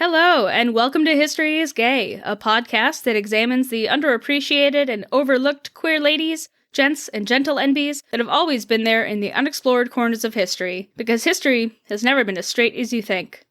Hello, and welcome to History is Gay, a podcast that examines the underappreciated and overlooked queer ladies, gents, and gentle NBs that have always been there in the unexplored corners of history, because history has never been as straight as you think.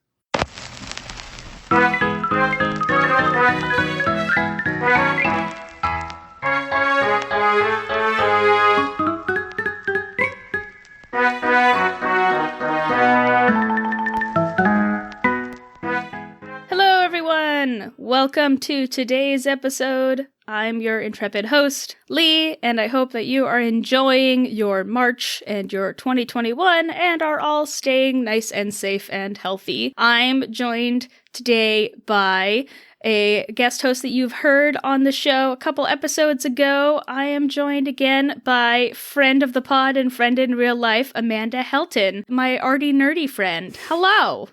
Welcome to today's episode. I'm your intrepid host, Lee, and I hope that you are enjoying your March and your 2021 and are all staying nice and safe and healthy. I'm joined today by a guest host that you've heard on the show a couple episodes ago. I am joined again by friend of the pod and friend in real life, Amanda Helton, my arty nerdy friend. Hello.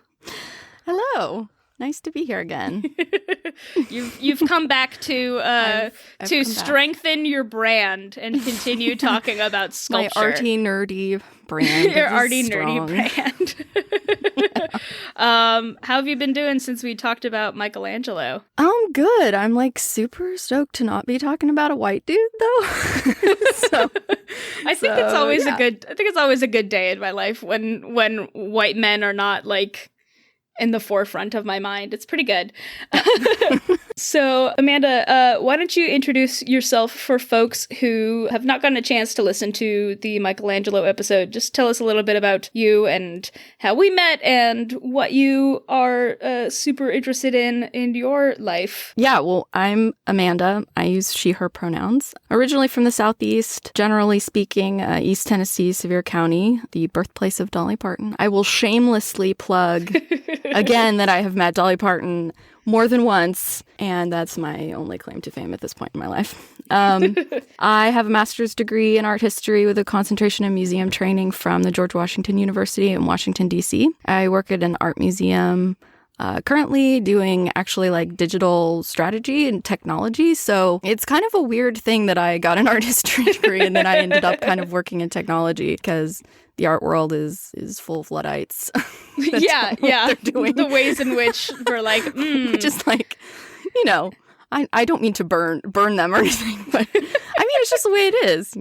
Hello. Nice to be here again. You've come back to strengthen your brand and continue talking about sculpture. My arty nerdy brand. Your arty nerdy brand. How have you been doing since we talked about Michelangelo? I'm good. I'm super stoked to not be talking about a white dude though. I think it's always a good day in my life when white men are not in the forefront of my mind. It's pretty good. So, Amanda, why don't you introduce yourself for folks who have not gotten a chance to listen to the Michelangelo episode? Just tell us a little bit about you and how we met and what you are super interested in your life. Yeah, well, I'm Amanda. I use she, her pronouns. Originally from the Southeast, generally speaking, East Tennessee, Sevier County, the birthplace of Dolly Parton. I will shamelessly plug again that I have met Dolly Parton more than once, and that's my only claim to fame at this point in my life. I have a master's degree in art history with a concentration in museum training from the George Washington University in Washington, D.C. I work at an art museum currently doing actually digital strategy and technology. So it's kind of a weird thing that I got an art history degree and then I ended up kind of working in technology because the art world is full of Luddites. Yeah. The ways in which we're just I don't mean to burn them or anything, but I mean, it's just the way it is,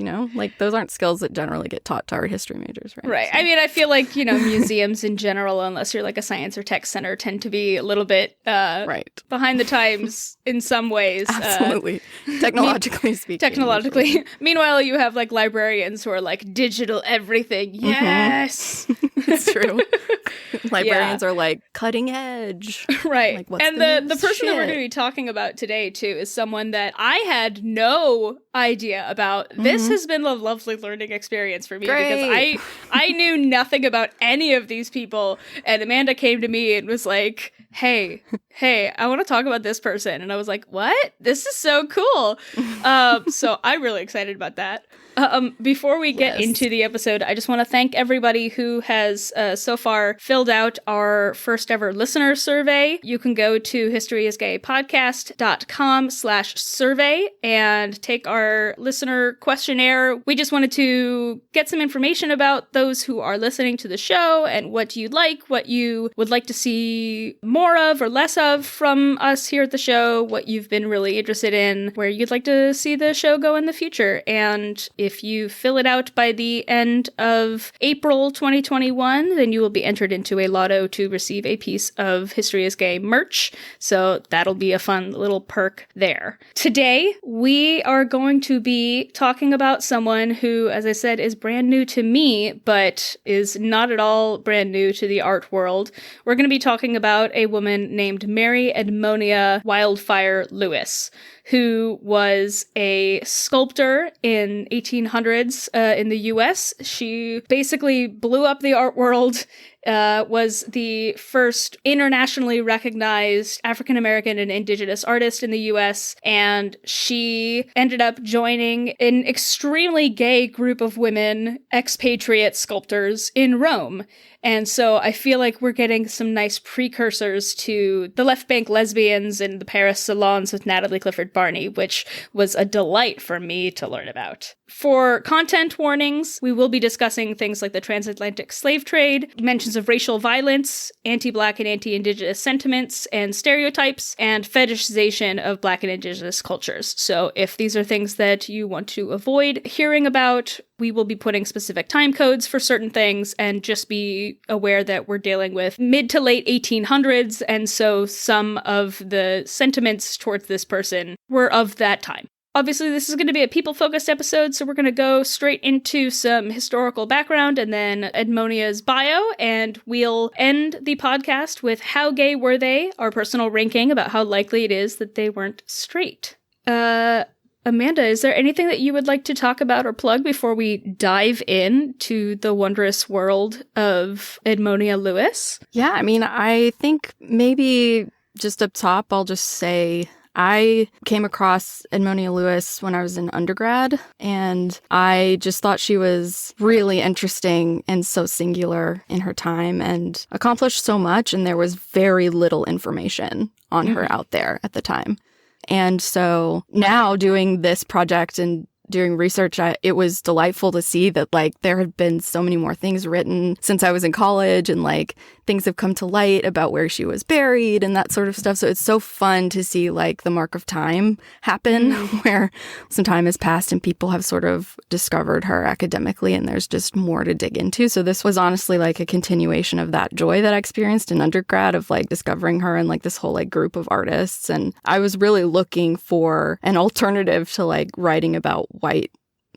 those aren't skills that generally get taught to art history majors, right? Right. So. I mean, I feel museums in general, unless you're a science or tech center, tend to be a little bit behind the times in some ways. Absolutely. Technologically speaking. Technologically. Meanwhile, you have librarians who are digital everything. Yes. Mm-hmm. It's true. Librarians are cutting edge. Right. And the person that we're going to be talking about today, too, is someone that I had no idea about. Mm-hmm. This has been a lovely learning experience for me. Great. Because I knew nothing about any of these people, and Amanda came to me and was like, hey, I want to talk about this person. And I was like, what? This is so cool. So I'm really excited about that. Before we get into the episode, I just want to thank everybody who has so far filled out our first ever listener survey. You can go to historyisgaypodcast.com/survey and take our listener questionnaire. We just wanted to get some information about those who are listening to the show and what you like, what you would like to see more of or less of from us here at the show, what you've been really interested in, where you'd like to see the show go in the future. And if you fill it out by the end of April 2021, then you will be entered into a lotto to receive a piece of History is Gay merch. So that'll be a fun little perk there. Today, we are going to be talking about someone who, as I said, is brand new to me, but is not at all brand new to the art world. We're going to be talking about a woman named Mary Edmonia Wildfire Lewis, who was a sculptor in 1800s in the US. She basically blew up the art world, was the first internationally recognized African-American and indigenous artist in the US, and she ended up joining an extremely gay group of women, expatriate sculptors in Rome. And so I feel like we're getting some nice precursors to the left bank lesbians and the Paris salons with Natalie Clifford Barney, which was a delight for me to learn about. For content warnings, we will be discussing things like the transatlantic slave trade, mentions allegations of racial violence, anti-Black and anti-Indigenous sentiments and stereotypes, and fetishization of Black and Indigenous cultures. So if these are things that you want to avoid hearing about, we will be putting specific time codes for certain things, and just be aware that we're dealing with mid to late 1800s, and so some of the sentiments towards this person were of that time. Obviously, this is going to be a people-focused episode, so we're going to go straight into some historical background and then Edmonia's bio, and we'll end the podcast with how gay were they, our personal ranking about how likely it is that they weren't straight. Amanda, is there anything that you would like to talk about or plug before we dive into the wondrous world of Edmonia Lewis? Yeah, I mean, I think maybe just up top, I'll just say I came across Edmonia Lewis when I was in undergrad, and I just thought she was really interesting and so singular in her time and accomplished so much, and there was very little information on her out there at the time. And so now doing this project and doing research, it was delightful to see that, like, there have been so many more things written since I was in college, and, like, things have come to light about where she was buried and that sort of stuff. So it's so fun to see, like, the mark of time happen where some time has passed and people have sort of discovered her academically, and there's just more to dig into. So this was honestly, like, a continuation of that joy that I experienced in undergrad of, like, discovering her and, like, this whole, like, group of artists. And I was really looking for an alternative to, like, writing about white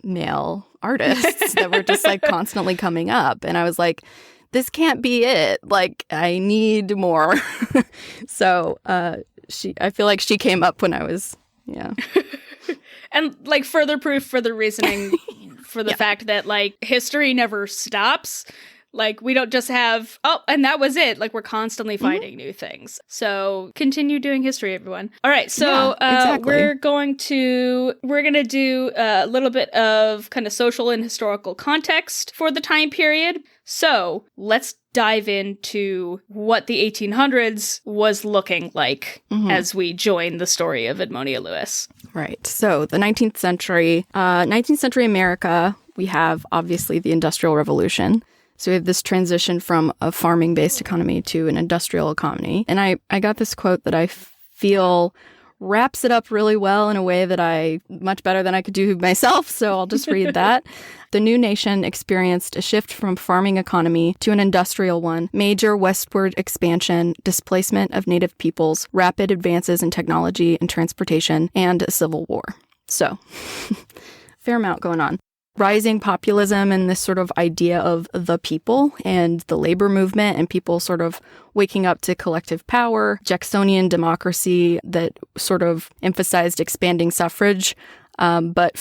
male artists that were just, like, constantly coming up. And I was like, this can't be it. Like, I need more. So I feel like she came up when I was, And, like, further proof for the reasoning for the fact that, like, history never stops. Like, we don't just have, and that was it. Like, we're constantly finding new things. So continue doing history, everyone. All right. So exactly. we're going to do a little bit of kind of social and historical context for the time period. So let's dive into what the 1800s was looking like as we join the story of Edmonia Lewis. Right. So the 19th century America, we have obviously the Industrial Revolution. So we have this transition from a farming-based economy to an industrial economy. And I got this quote that I feel wraps it up really well in a way that much better than I could do myself. So I'll just read that. The new nation experienced a shift from farming economy to an industrial one, major westward expansion, displacement of native peoples, rapid advances in technology and transportation, and a civil war. So fair amount going on. Rising populism and this sort of idea of the people and the labor movement and people sort of waking up to collective power, Jacksonian democracy that sort of emphasized expanding suffrage, but,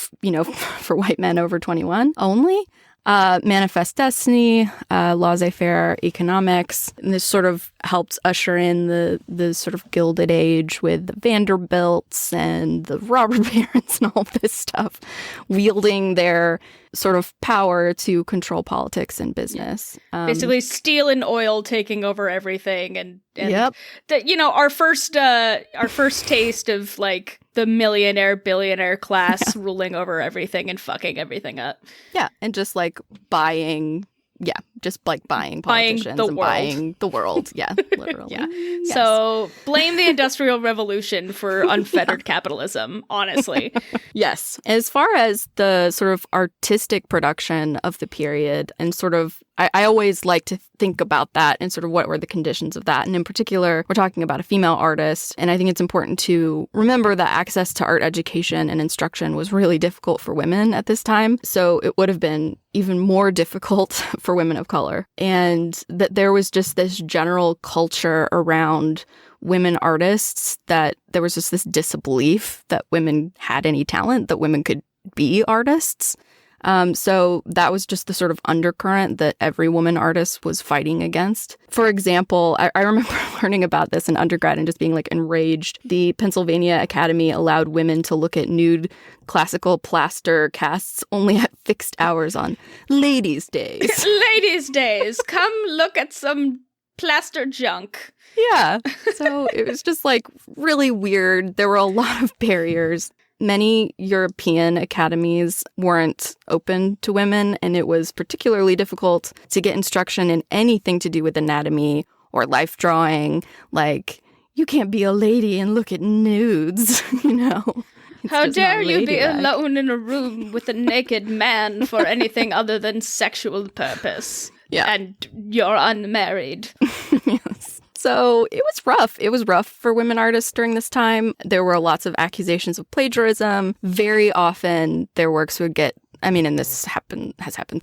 for white men over 21 only. Manifest Destiny, laissez-faire economics. And this sort of helped usher in the sort of Gilded Age with the Vanderbilts and the robber barons and all this stuff, wielding their sort of power to control politics and business. Basically, steel and oil taking over everything, and yep. Our first taste of, like, the millionaire billionaire class ruling over everything and fucking everything up. Yeah, and just like buying politicians and buying the world. Yeah, literally. Yeah. Yes. So blame the Industrial Revolution for unfettered capitalism, honestly. Yes. As far as the sort of artistic production of the period and sort of, I always like to think about that and sort of what were the conditions of that. And in particular, we're talking about a female artist. And I think it's important to remember that access to art education and instruction was really difficult for women at this time. So it would have been even more difficult for women of color. And that there was just this general culture around women artists that there was just this disbelief that women had any talent, that women could be artists. So that was just the sort of undercurrent that every woman artist was fighting against. For example, I remember learning about this in undergrad and just being like enraged. The Pennsylvania Academy allowed women to look at nude classical plaster casts only at fixed hours on ladies' days. Ladies' days, come look at some plaster junk. Yeah. So it was just like really weird. There were a lot of barriers. Many European academies weren't open to women, and it was particularly difficult to get instruction in anything to do with anatomy or life drawing. Like, you can't be a lady and look at nudes, you know? How dare you be alone in a room with a naked man for anything other than sexual purpose? Yeah. And you're unmarried. Yes. So it was rough. It was rough for women artists during this time. There were lots of accusations of plagiarism. Very often their works would get, and this has happened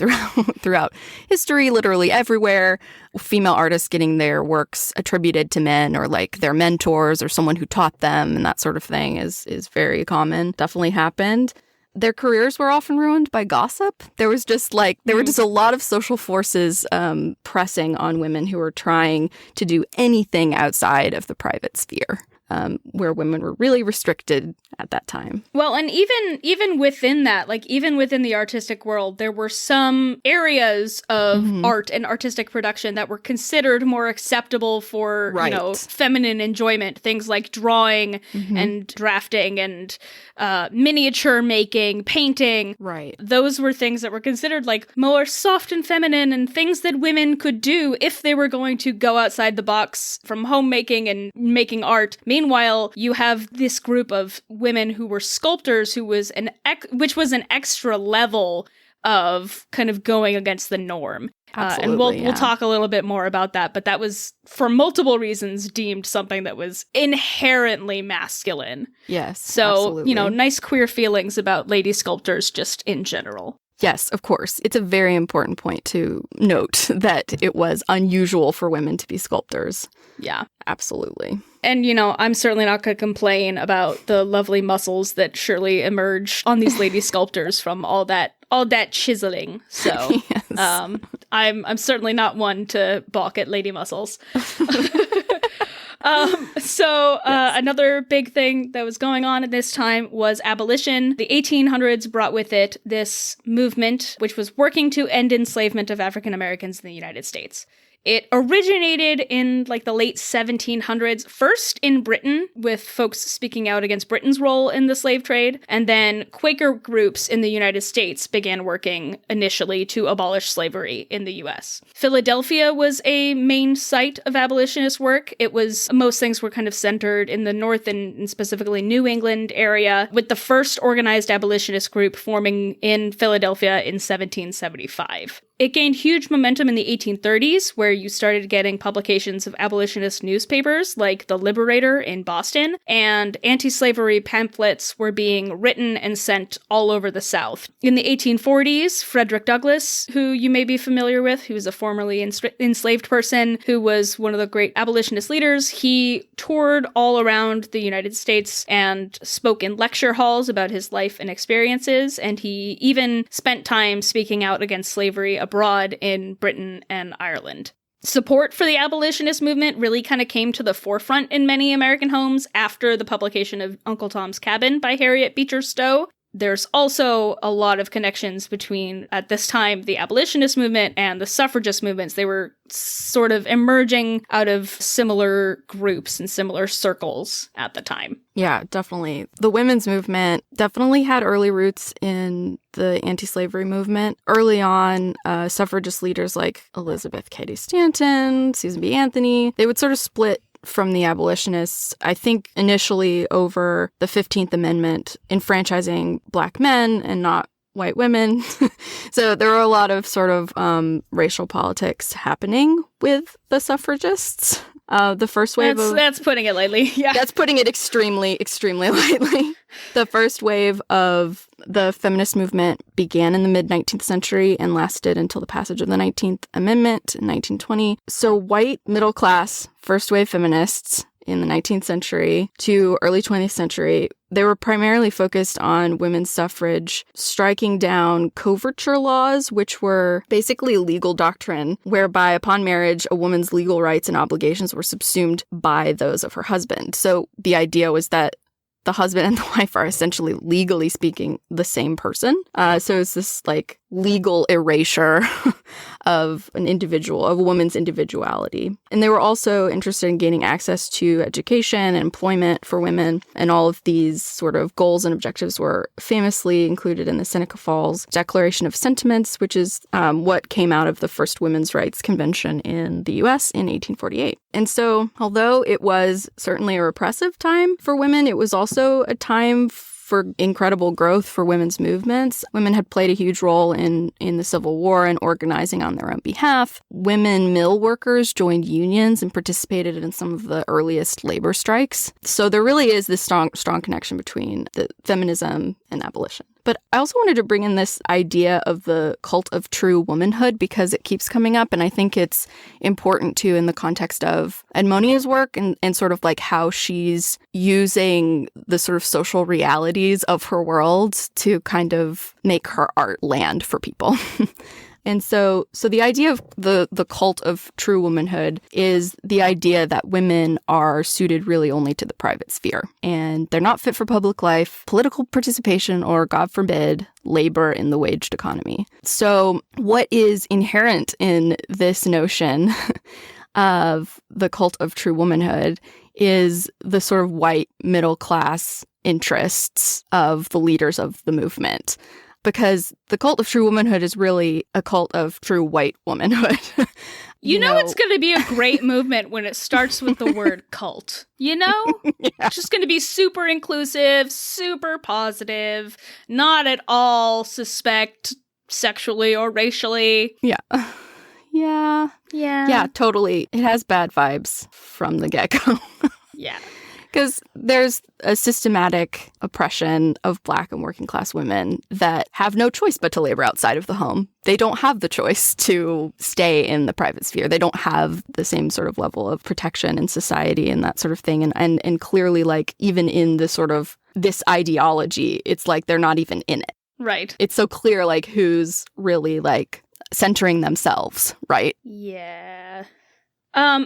throughout history, literally everywhere. Female artists getting their works attributed to men, or like their mentors or someone who taught them, and that sort of thing is very common. Definitely happened. Their careers were often ruined by gossip. There were just a lot of social forces pressing on women who were trying to do anything outside of the private sphere, where women were really restricted at that time. Well, and even within that, like even within the artistic world, there were some areas of art and artistic production that were considered more acceptable for, feminine enjoyment. Things like drawing and drafting and miniature making, painting. Right. Those were things that were considered like more soft and feminine and things that women could do if they were going to go outside the box from homemaking and making art. Meanwhile, you have this group of women who were sculptors, which was an extra level of kind of going against the norm. And we'll talk a little bit more about that, but that was, for multiple reasons, deemed something that was inherently masculine. Yes, so, absolutely. Nice queer feelings about lady sculptors just in general. Yes, of course. It's a very important point to note that it was unusual for women to be sculptors. Yeah. Absolutely. And, I'm certainly not going to complain about the lovely muscles that surely emerge on these lady sculptors from all that chiseling. So, yes. I'm certainly not one to balk at lady muscles. Another big thing that was going on at this time was abolition. The 1800s brought with it this movement, which was working to end enslavement of African Americans in the United States. It originated in the late 1700s, first in Britain, with folks speaking out against Britain's role in the slave trade, and then Quaker groups in the United States began working initially to abolish slavery in the US. Philadelphia was a main site of abolitionist work. Most things were kind of centered in the North and specifically New England area, with the first organized abolitionist group forming in Philadelphia in 1775. It gained huge momentum in the 1830s, where you started getting publications of abolitionist newspapers like The Liberator in Boston, and anti-slavery pamphlets were being written and sent all over the South. In the 1840s, Frederick Douglass, who you may be familiar with, who was a formerly enslaved person, who was one of the great abolitionist leaders, he toured all around the United States and spoke in lecture halls about his life and experiences, and he even spent time speaking out against slavery abroad in Britain and Ireland. Support for the abolitionist movement really kind of came to the forefront in many American homes after the publication of Uncle Tom's Cabin by Harriet Beecher Stowe. There's also a lot of connections between, at this time, the abolitionist movement and the suffragist movements. They were sort of emerging out of similar groups and similar circles at the time. Yeah, definitely. The women's movement definitely had early roots in the anti-slavery movement. Early on, suffragist leaders like Elizabeth Cady Stanton, Susan B. Anthony, they would sort of split from the abolitionists, I think initially over the 15th Amendment, enfranchising Black men and not white women. So there were a lot of sort of racial politics happening with the suffragists. The first wave That's putting it lightly. Yeah. That's putting it extremely, extremely lightly. The first wave of the feminist movement began in the mid-19th century and lasted until the passage of the 19th Amendment in 1920. So white, middle-class, first-wave feminists in the 19th century to early 20th century, they were primarily focused on women's suffrage, striking down coverture laws, which were basically legal doctrine, whereby upon marriage, a woman's legal rights and obligations were subsumed by those of her husband. So the idea was that the husband and the wife are essentially, legally speaking, the same person. So it's this legal erasure of a woman's individuality. And they were also interested in gaining access to education and employment for women. And all of these sort of goals and objectives were famously included in the Seneca Falls Declaration of Sentiments, which is what came out of the first Women's Rights Convention in the U.S. in 1848. And so, although it was certainly a repressive time for women, it was also a time for incredible growth for women's movements. Women had played a huge role in the Civil War and organizing on their own behalf. Women mill workers joined unions and participated in some of the earliest labor strikes. So there really is this strong connection between the feminism and abolition. But I also wanted to bring in this idea of the cult of true womanhood because it keeps coming up, and I think it's important too in the context of Edmonia's work and sort of like how she's using the sort of social realities of her world to kind of make her art land for people. And so the idea of the cult of true womanhood is the idea that women are suited really only to the private sphere. And they're not fit for public life, political participation, or, God forbid, labor in the waged economy. So what is inherent in this notion of the cult of true womanhood is the sort of white middle class interests of the leaders of the movement. Because the cult of true womanhood is really a cult of true white womanhood. You know it's going to be a great movement when it starts with the word cult. You know? Yeah. It's just going to be super inclusive, super positive, not at all suspect sexually or racially. Yeah. Yeah, totally. It has bad vibes from the get-go. Yeah. Because there's a systematic oppression of Black and working class women that have no choice but to labor outside of the home. They don't have the choice to stay in the private sphere. They don't have the same sort of level of protection in society and that sort of thing. And clearly, like, even in the sort of this ideology, it's like they're not even in it. Right. It's so clear, like, who's really, like, centering themselves, right? Yeah.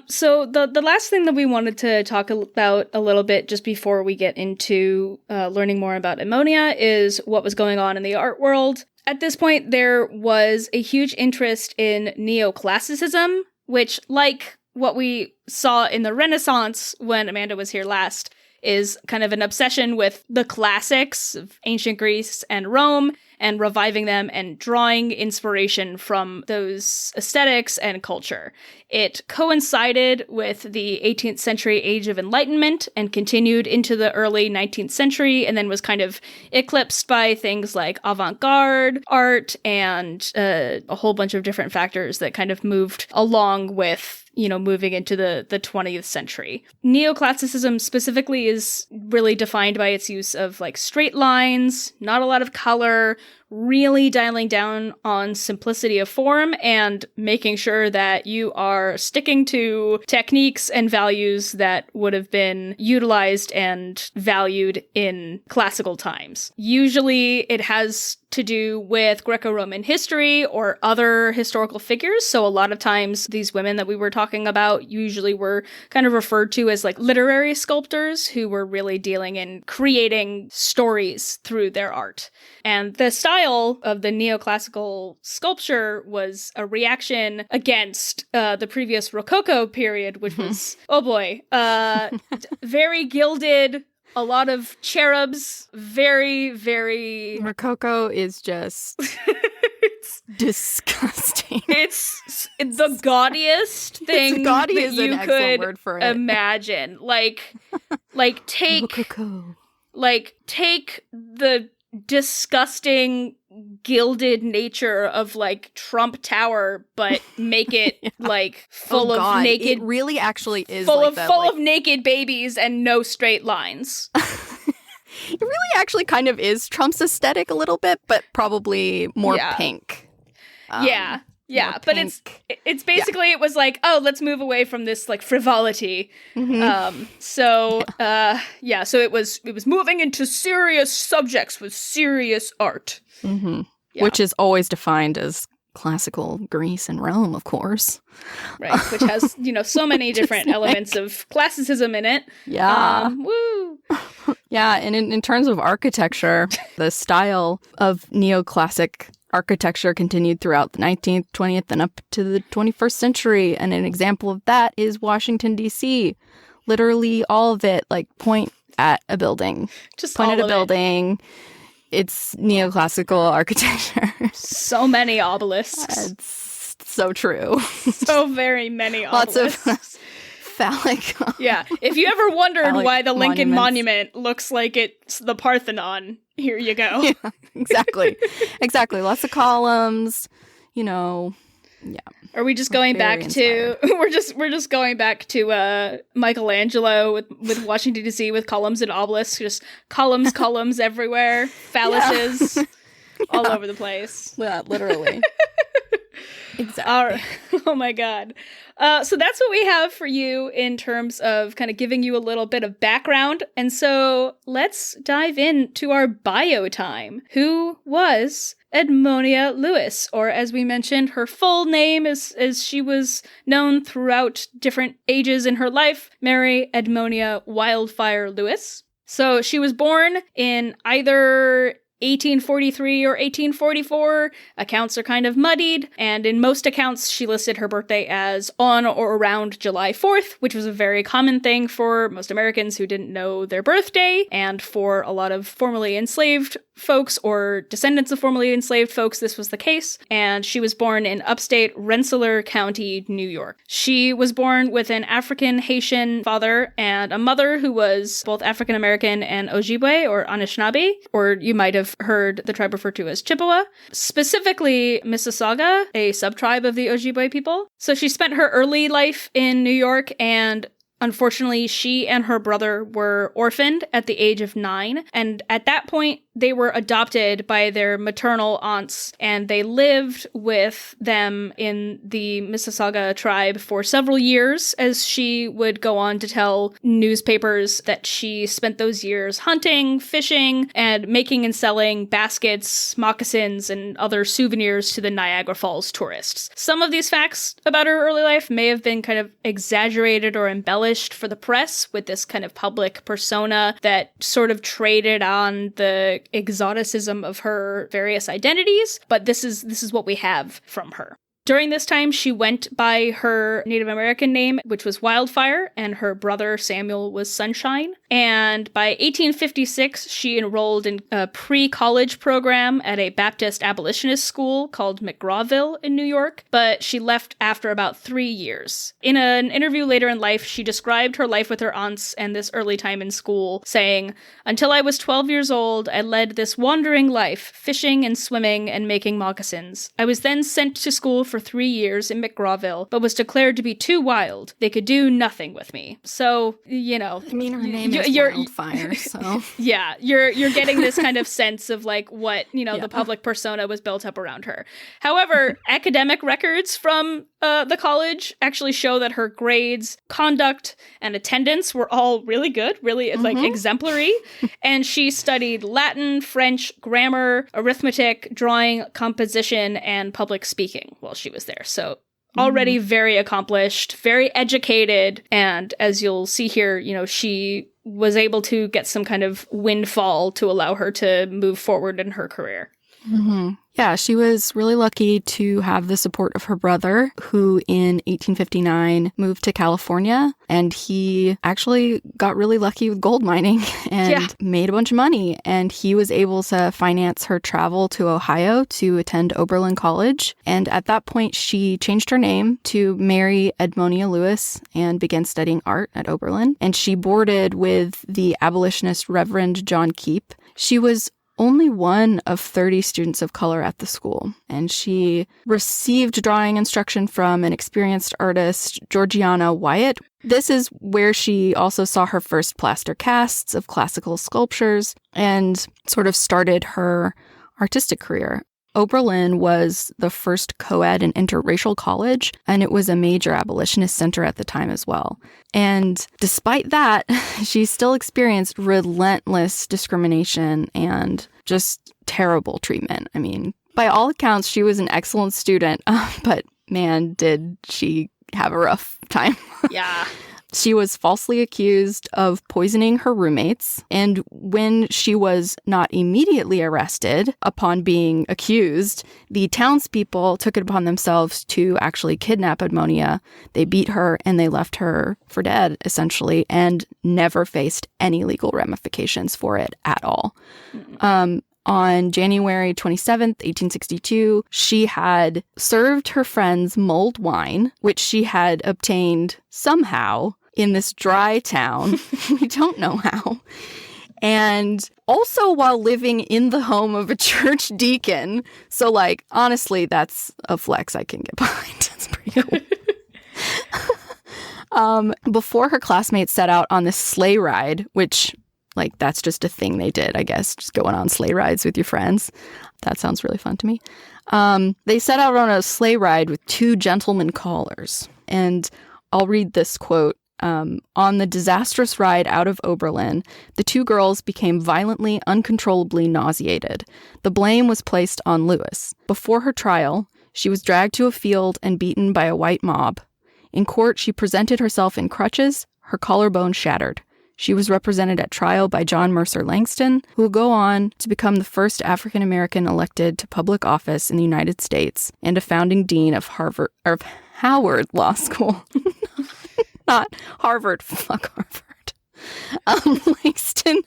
So the last thing that we wanted to talk about a little bit just before we get into learning more about Edmonia is what was going on in the art world. At this point, there was a huge interest in Neoclassicism, which, like what we saw in the Renaissance when Amanda was here last, is kind of an obsession with the classics of ancient Greece and Rome and reviving them and drawing inspiration from those aesthetics and culture. It coincided with the 18th century Age of Enlightenment and continued into the early 19th century, and then was kind of eclipsed by things like avant-garde art and a whole bunch of different factors that kind of moved along with, you know, moving into the 20th century. Neoclassicism specifically is really defined by its use of like straight lines, not a lot of color, really dialing down on simplicity of form and making sure that you are sticking to techniques and values that would have been utilized and valued in classical times. Usually it has to do with Greco-Roman history or other historical figures. So a lot of times these women that we were talking about usually were kind of referred to as like literary sculptors who were really dealing in creating stories through their art. And the style of the neoclassical sculpture was a reaction against the previous Rococo period, which was, very gilded, a lot of cherubs, very, very... Rococo is just... it's disgusting. It's the gaudiest thing that you could imagine. Like take... Rococo. Like, take the disgusting gilded nature of like Trump Tower, but make it like full of naked. It really actually is full like of that, full of naked babies and no straight lines. It really actually kind of is Trump's aesthetic a little bit, but probably more pink. Yeah, but it's basically it was like, oh, let's move away from this like frivolity. Mm-hmm. So it was moving into serious subjects with serious art. Mm-hmm. Yeah. Which is always defined as classical Greece and Rome, of course. Right, which has, so many different elements of classicism in it. Yeah. Woo! Yeah, and in terms of architecture, the style of neoclassic architecture continued throughout the 19th, 20th, and up to the 21st century. And an example of that is Washington, D.C. Literally all of it, like, point at a building. Just point all at a of building. It's neoclassical architecture. So many obelisks. It's so true. So very many obelisks. Lots of phallic. Yeah. If you ever wondered why the Lincoln monuments. Monument looks like it's the Parthenon, here you go. Yeah, exactly. Exactly. Lots of columns, yeah. Are we just going back to we're just going back to Michelangelo with Washington D.C. with columns and obelisks, just columns everywhere, phalluses all over the place. Yeah, literally. Exactly. Oh my God. So that's what we have for you in terms of kind of giving you a little bit of background. And so let's dive into our bio time. Who was Edmonia Lewis? Or as we mentioned, her full name is, as she was known throughout different ages in her life, Mary Edmonia Wildfire Lewis. So she was born in either 1843 or 1844. Accounts are kind of muddied, and in most accounts she listed her birthday as on or around July 4th, which was a very common thing for most Americans who didn't know their birthday, and for a lot of formerly enslaved folks or descendants of formerly enslaved folks, this was the case. And she was born in upstate Rensselaer County, New York. She was born with an African Haitian father and a mother who was both African American and Ojibwe or Anishinaabe, or you might have heard the tribe referred to as Chippewa, specifically Mississauga, a subtribe of the Ojibwe people. So she spent her early life in New York, and unfortunately, she and her brother were orphaned at the age of 9. And at that point, they were adopted by their maternal aunts, and they lived with them in the Mississauga tribe for several years, as she would go on to tell newspapers that she spent those years hunting, fishing, and making and selling baskets, moccasins, and other souvenirs to the Niagara Falls tourists. Some of these facts about her early life may have been kind of exaggerated or embellished for the press with this kind of public persona that sort of traded on the exoticism of her various identities, but this is what we have from her. During this time, she went by her Native American name, which was Wildfire, and her brother Samuel was Sunshine. And by 1856, she enrolled in a pre-college program at a Baptist abolitionist school called McGrawville in New York, but she left after about 3 years. In an interview later in life, she described her life with her aunts and this early time in school, saying, "Until I was 12 years old, I led this wandering life, fishing and swimming and making moccasins. I was then sent to school for 3 years in McGrawville, but was declared to be too wild. They could do nothing with me." So, I mean, her name is Wildfire, so... Yeah, you're getting this kind of sense of, like, what, the public persona was built up around her. However, academic records from the college actually show that her grades, conduct, and attendance were all really good, really, exemplary. And she studied Latin, French, grammar, arithmetic, drawing, composition, and public speaking while she was there. So already very accomplished, very educated, and as you'll see here, she was able to get some kind of windfall to allow her to move forward in her career. Mm-hmm. Yeah, she was really lucky to have the support of her brother, who in 1859 moved to California, and he actually got really lucky with gold mining and made a bunch of money, and he was able to finance her travel to Ohio to attend Oberlin College. And at that point, she changed her name to Mary Edmonia Lewis and began studying art at Oberlin, and she boarded with the abolitionist Reverend John Keep. She was only one of 30 students of color at the school, and she received drawing instruction from an experienced artist, Georgiana Wyatt. This is where she also saw her first plaster casts of classical sculptures and sort of started her artistic career. Oberlin was the first co-ed and interracial college, and it was a major abolitionist center at the time as well. And despite that, she still experienced relentless discrimination and just terrible treatment. I mean, by all accounts, she was an excellent student, but man, did she have a rough time. Yeah. She was falsely accused of poisoning her roommates, and when she was not immediately arrested upon being accused, the townspeople took it upon themselves to actually kidnap Edmonia. They beat her and they left her for dead, essentially, and never faced any legal ramifications for it at all. On January 27th, 1862, she had served her friends mulled wine, which she had obtained somehow in this dry town. We don't know how. And also while living in the home of a church deacon. So, like, honestly, that's a flex I can get behind. That's pretty cool. Before her classmates set out on this sleigh ride, which, like, that's just a thing they did, I guess, just going on sleigh rides with your friends. That sounds really fun to me. They set out on a sleigh ride with two gentlemen callers. And I'll read this quote. On the disastrous ride out of Oberlin, the two girls became violently, uncontrollably nauseated. The blame was placed on Lewis. Before her trial, she was dragged to a field and beaten by a white mob. In court, she presented herself in crutches, her collarbone shattered. She was represented at trial by John Mercer Langston, who will go on to become the first African-American elected to public office in the United States and a founding dean of Howard Law School. Not Harvard. Fuck Harvard. Langston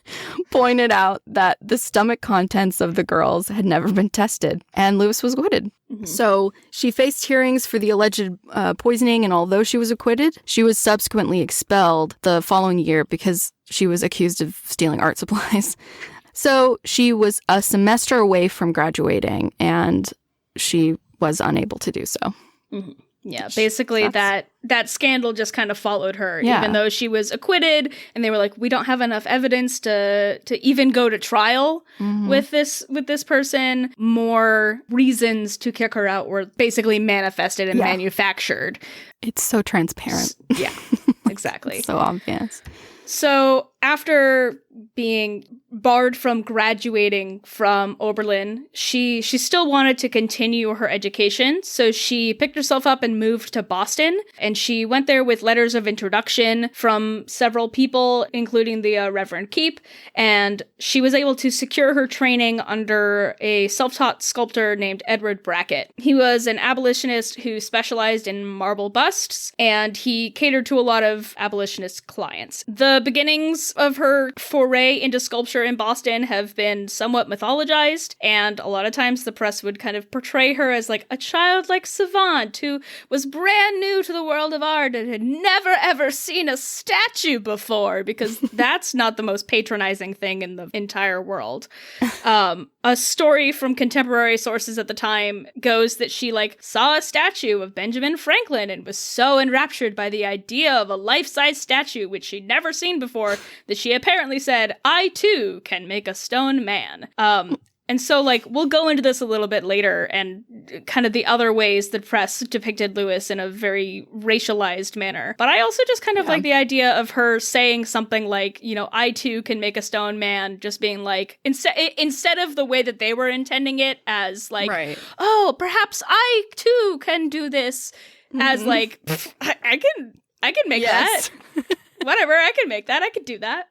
pointed out that the stomach contents of the girls had never been tested, and Lewis was acquitted. Mm-hmm. So she faced hearings for the alleged poisoning, and although she was acquitted, she was subsequently expelled the following year because she was accused of stealing art supplies. So she was a semester away from graduating, and she was unable to do so. Mm-hmm. Yeah, basically that scandal just kind of followed her, even though she was acquitted, and they were like, we don't have enough evidence to even go to trial with this person. More reasons to kick her out were basically manifested and manufactured. It's so transparent. Yeah, exactly. So obvious. So after being barred from graduating from Oberlin, she still wanted to continue her education. So she picked herself up and moved to Boston. And she went there with letters of introduction from several people, including the Reverend Keep. And she was able to secure her training under a self-taught sculptor named Edward Brackett. He was an abolitionist who specialized in marble busts, and he catered to a lot of abolitionist clients. The beginnings of her foray into sculpture in Boston have been somewhat mythologized, and a lot of times the press would kind of portray her as like a childlike savant who was brand new to the world of art and had never ever seen a statue before, because that's not the most patronizing thing in the entire world. A story from contemporary sources at the time goes that she saw a statue of Benjamin Franklin and was so enraptured by the idea of a life-size statue, which she'd never seen before, that she apparently said, "I too can make a stone man." And so, we'll go into this a little bit later and kind of the other ways the press depicted Lewis in a very racialized manner. But I also just kind of like the idea of her saying something like, "I too can make a stone man," just being like, instead of the way that they were intending it as "Oh, perhaps I too can do this," as I can make that. Whatever, I can make that. I could do that.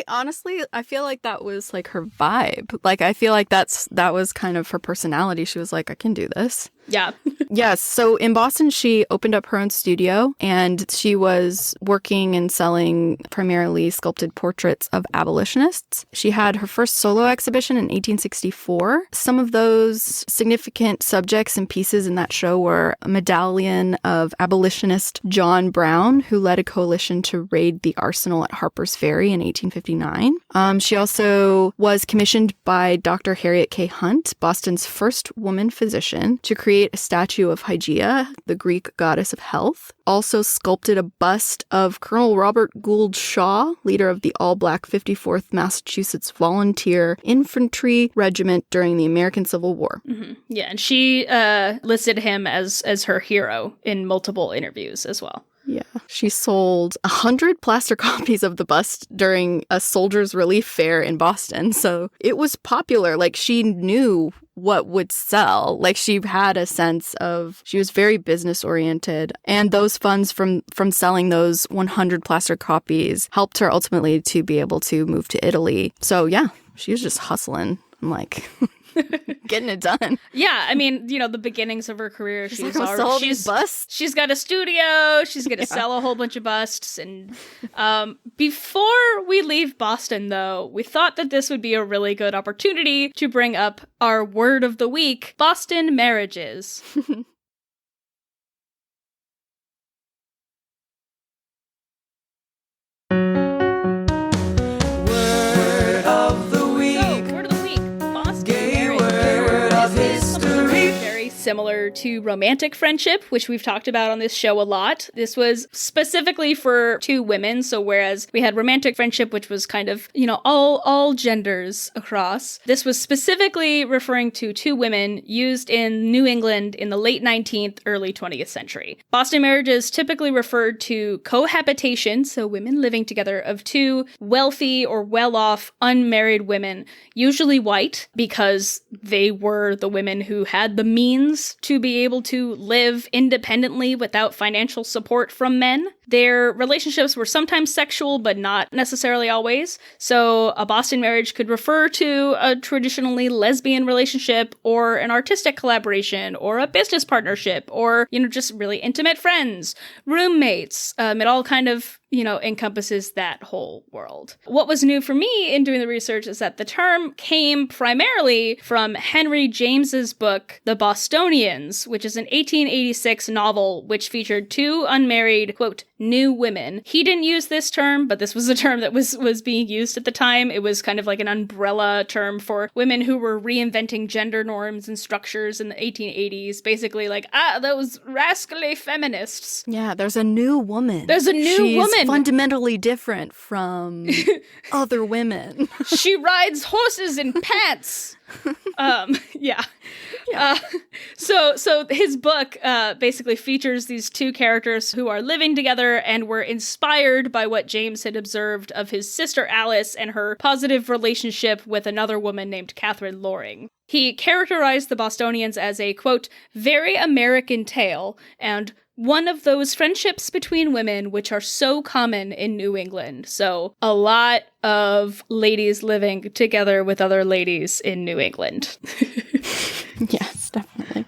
Honestly, I feel like that was her vibe. I feel like that was kind of her personality. She was like, I can do this. Yeah. Yes. So in Boston, she opened up her own studio, and she was working and selling primarily sculpted portraits of abolitionists. She had her first solo exhibition in 1864. Some of those significant subjects and pieces in that show were a medallion of abolitionist John Brown, who led a coalition to raid the arsenal at Harper's Ferry in 1859. She also was commissioned by Dr. Harriet K. Hunt, Boston's first woman physician, to create a statue of Hygeia, the Greek goddess of health. Also sculpted a bust of Colonel Robert Gould Shaw, leader of the all-black 54th Massachusetts Volunteer Infantry Regiment during the American Civil War. Mm-hmm. Yeah, and she listed him as her hero in multiple interviews as well. Yeah. She sold 100 plaster copies of the bust during a soldiers' relief fair in Boston. So it was popular. She knew what would sell. Like, she had a sense of, she was very business oriented, and those funds from selling those 100 plaster copies helped her ultimately to be able to move to Italy. So yeah, she was just hustling. I'm like, getting it done. Yeah, I mean, the beginnings of her career, she's busts. She's got a studio. She's going to sell a whole bunch of busts. And before we leave Boston, though, we thought that this would be a really good opportunity to bring up our word of the week: Boston marriages. Similar to romantic friendship, which we've talked about on this show a lot. This was specifically for two women. So whereas we had romantic friendship, which was kind of, all genders across, this was specifically referring to two women used in New England in the late 19th, early 20th century. Boston marriages typically referred to cohabitation, so women living together, of two wealthy or well-off unmarried women, usually white, because they were the women who had the means to be able to live independently without financial support from men. Their relationships were sometimes sexual, but not necessarily always. So a Boston marriage could refer to a traditionally lesbian relationship, or an artistic collaboration, or a business partnership, or, just really intimate friends, roommates. It all kind of, encompasses that whole world. What was new for me in doing the research is that the term came primarily from Henry James's book, The Bostonians, which is an 1886 novel which featured two unmarried, quote, new women. He didn't use this term, but this was a term that was being used at the time. It was kind of like an umbrella term for women who were reinventing gender norms and structures in the 1880s. Basically like, those rascally feminists. Yeah, there's a new woman. She's fundamentally different from other women. She rides horses in pants. Yeah. So his book basically features these two characters who are living together and were inspired by what James had observed of his sister Alice and her positive relationship with another woman named Catherine Loring. He characterized the Bostonians as a, quote, very American tale, and one of those friendships between women which are so common in New England. So a lot of ladies living together with other ladies in New England. Yes, definitely.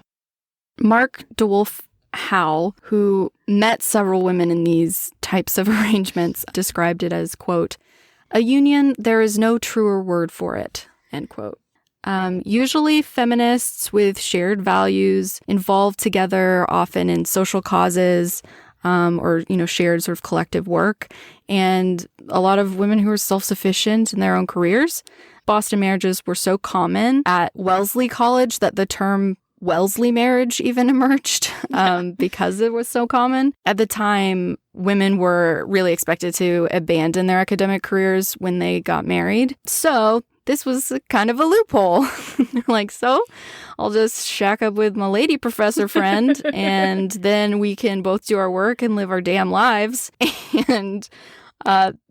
Mark DeWolf Howe, who met several women in these types of arrangements, described it as, quote, a union, there is no truer word for it, end quote. Usually feminists with shared values involved together, often in social causes, or, shared sort of collective work, and a lot of women who are self-sufficient in their own careers. Boston marriages were so common at Wellesley College that the term Wellesley marriage even emerged because it was so common. At the time, women were really expected to abandon their academic careers when they got married. So this was kind of a loophole. Like, so I'll just shack up with my lady professor friend and then we can both do our work and live our damn lives. And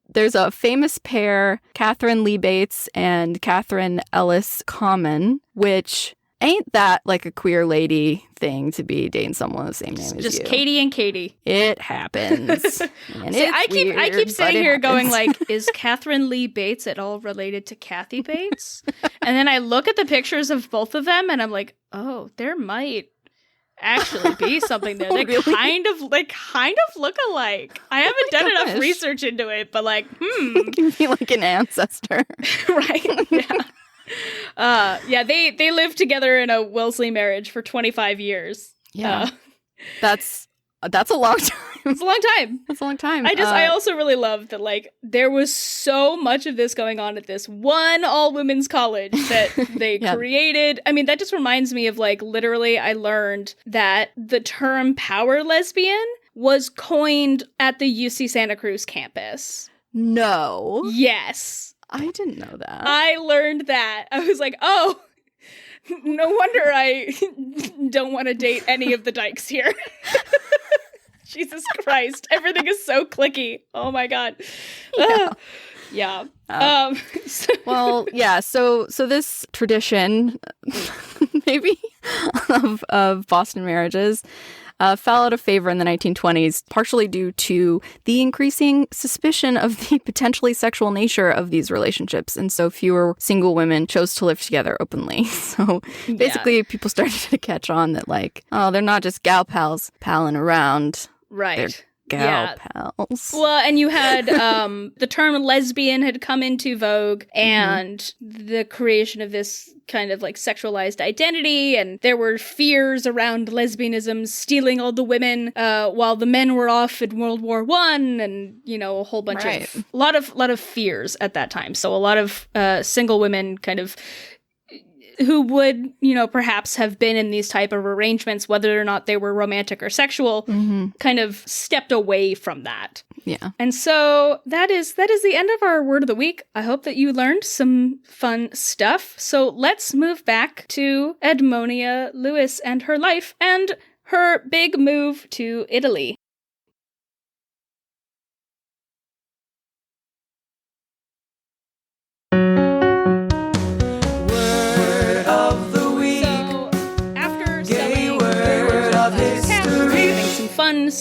there's a famous pair, Catherine Lee Bates and Catherine Ellis Common, which ain't that like a queer lady thing to be dating someone with the same name as you? Just Katie and Katie. It happens. And See, I keep sitting here going like, is Catherine Lee Bates at all related to Kathy Bates? And then I look at the pictures of both of them and I'm like, oh, there might actually be something there. They really? kind of look alike. I haven't done enough research into it, but like, It can be like an ancestor. Right. Yeah. They lived together in a Wellesley marriage for 25 years. Yeah. That's a long time. It's a long time. That's a long time. I also really love that, like, there was so much of this going on at this one all-women's college that they created. I mean, that just reminds me of, like, literally I learned that the term power lesbian was coined at the UC Santa Cruz campus. No. Yes. I didn't know that. I learned that. I was like, oh, no wonder I don't want to date any of the dykes here. Jesus Christ. Everything is so clicky. Oh my God. Well, yeah. So this tradition, maybe, of Boston marriages fell out of favor in the 1920s, partially due to the increasing suspicion of the potentially sexual nature of these relationships. And so fewer single women chose to live together openly. So basically, people started to catch on that, like, oh, they're not just gal pals palling around. Right. They're gal pals. Well, and you had the term lesbian had come into vogue, and the creation of this kind of like sexualized identity, and there were fears around lesbianism stealing all the women while the men were off in World War I, and a whole bunch of a lot of fears at that time. So a lot of single women kind of who would, perhaps have been in these type of arrangements, whether or not they were romantic or sexual, kind of stepped away from that. Yeah. And so that is the end of our word of the week. I hope that you learned some fun stuff. So let's move back to Edmonia Lewis and her life and her big move to Italy.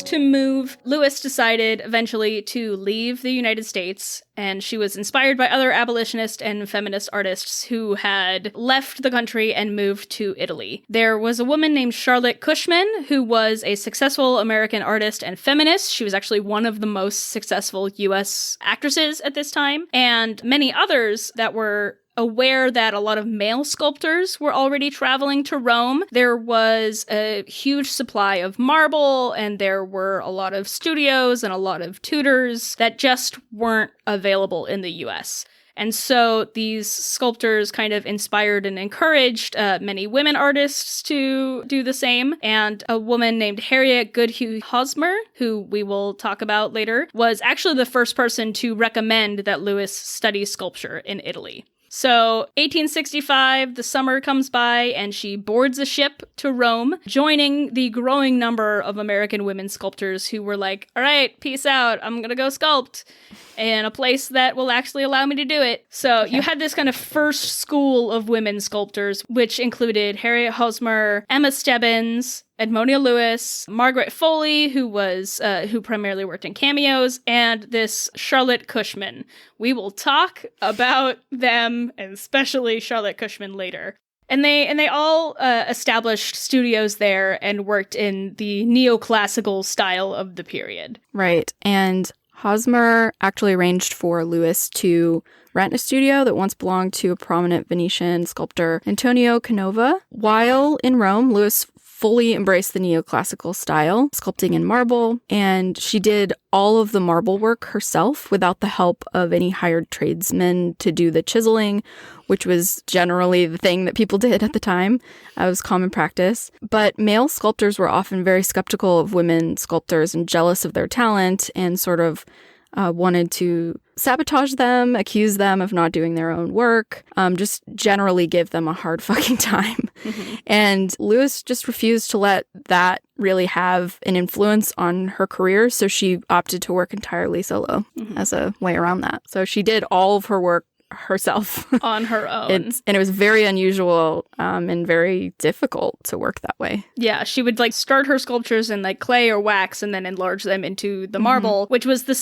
To move, Lewis decided eventually to leave the United States, and she was inspired by other abolitionist and feminist artists who had left the country and moved to Italy. There was a woman named Charlotte Cushman, who was a successful American artist and feminist. She was actually one of the most successful US actresses at this time, and many others that were aware that a lot of male sculptors were already traveling to Rome. There was a huge supply of marble, and there were a lot of studios and a lot of tutors that just weren't available in the US. And so these sculptors kind of inspired and encouraged many women artists to do the same. And a woman named Harriet Goodhue Hosmer, who we will talk about later, was actually the first person to recommend that Lewis study sculpture in Italy. So 1865, the summer comes by, and she boards a ship to Rome, joining the growing number of American women sculptors who were like, all right, peace out, I'm gonna go sculpt in a place that will actually allow me to do it. So you had this kind of first school of women sculptors, which included Harriet Hosmer, Emma Stebbins, Edmonia Lewis, Margaret Foley, who primarily worked in cameos, and this Charlotte Cushman. We will talk about them, and especially Charlotte Cushman, later. And they all established studios there and worked in the neoclassical style of the period. Right. And Hosmer actually arranged for Lewis to rent a studio that once belonged to a prominent Venetian sculptor, Antonio Canova. While in Rome, Lewis fully embraced the neoclassical style, sculpting in marble, and she did all of the marble work herself without the help of any hired tradesmen to do the chiseling, which was generally the thing that people did at the time. It was common practice. But male sculptors were often very skeptical of women sculptors and jealous of their talent, and sort of wanted to sabotage them, accuse them of not doing their own work, just generally give them a hard fucking time. And Lewis just refused to let that really have an influence on her career, so she opted to work entirely solo as a way around that. So she did all of her work herself on her own. And it was very unusual and very difficult to work that way. Yeah, she would start her sculptures in clay or wax and then enlarge them into the marble, which was the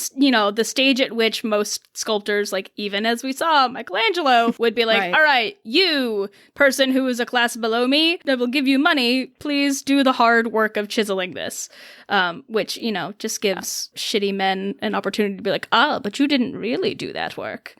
stage at which most sculptors, even as we saw Michelangelo, would be like, all right, you person who is a class below me, I will give you money, please do the hard work of chiseling this. Which, just gives shitty men an opportunity to be like, but you didn't really do that work.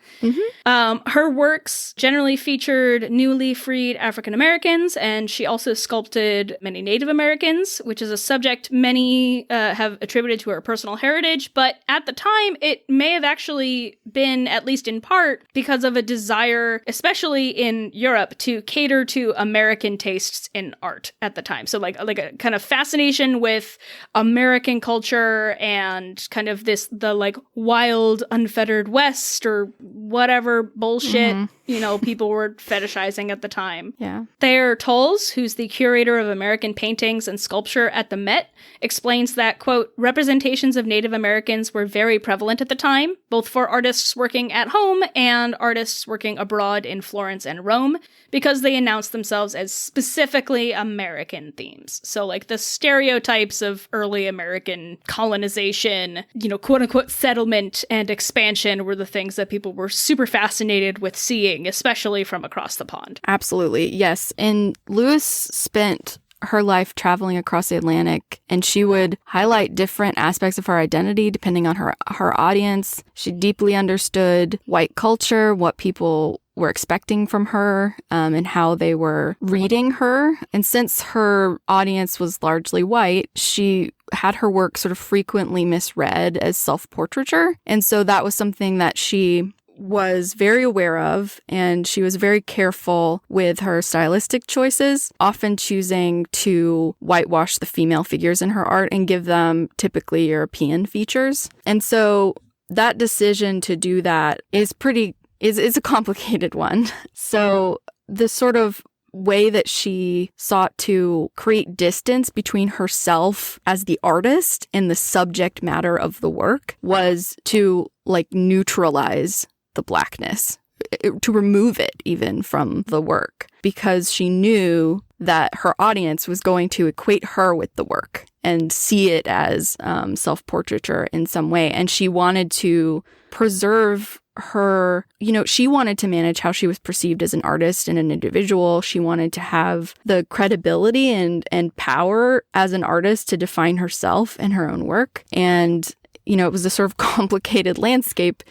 Her works generally featured newly freed African Americans, and she also sculpted many Native Americans, which is a subject many have attributed to her personal heritage, but at the time, it may have actually been, at least in part, because of a desire, especially in Europe, to cater to American tastes in art at the time. So like a kind of fascination with American culture and kind of the wild, unfettered West or whatever bullshit people were fetishizing at the time. Yeah. Theyre Tolles, who's the curator of American paintings and sculpture at the Met, explains that, quote, representations of Native Americans were very prevalent at the time, both for artists working at home and artists working abroad in Florence and Rome, because they announced themselves as specifically American themes. So, like, the stereotypes of early American colonization, quote-unquote settlement and expansion were the things that people were super fascinated with seeing, especially from across the pond. Absolutely, yes. And Lewis spent her life traveling across the Atlantic, and she would highlight different aspects of her identity depending on her audience. She deeply understood white culture, what people were expecting from her, and how they were reading her. And since her audience was largely white, she had her work sort of frequently misread as self-portraiture. And so that was something that she was very aware of, and she was very careful with her stylistic choices, often choosing to whitewash the female figures in her art and give them typically European features. And so that decision to do that is a complicated one. So the sort of way that she sought to create distance between herself as the artist and the subject matter of the work was to neutralize the blackness, to remove it even from the work, because she knew that her audience was going to equate her with the work and see it as self-portraiture in some way. And she wanted to preserve her, she wanted to manage how she was perceived as an artist and an individual. She wanted to have the credibility and power as an artist to define herself and her own work. And, it was a sort of complicated landscape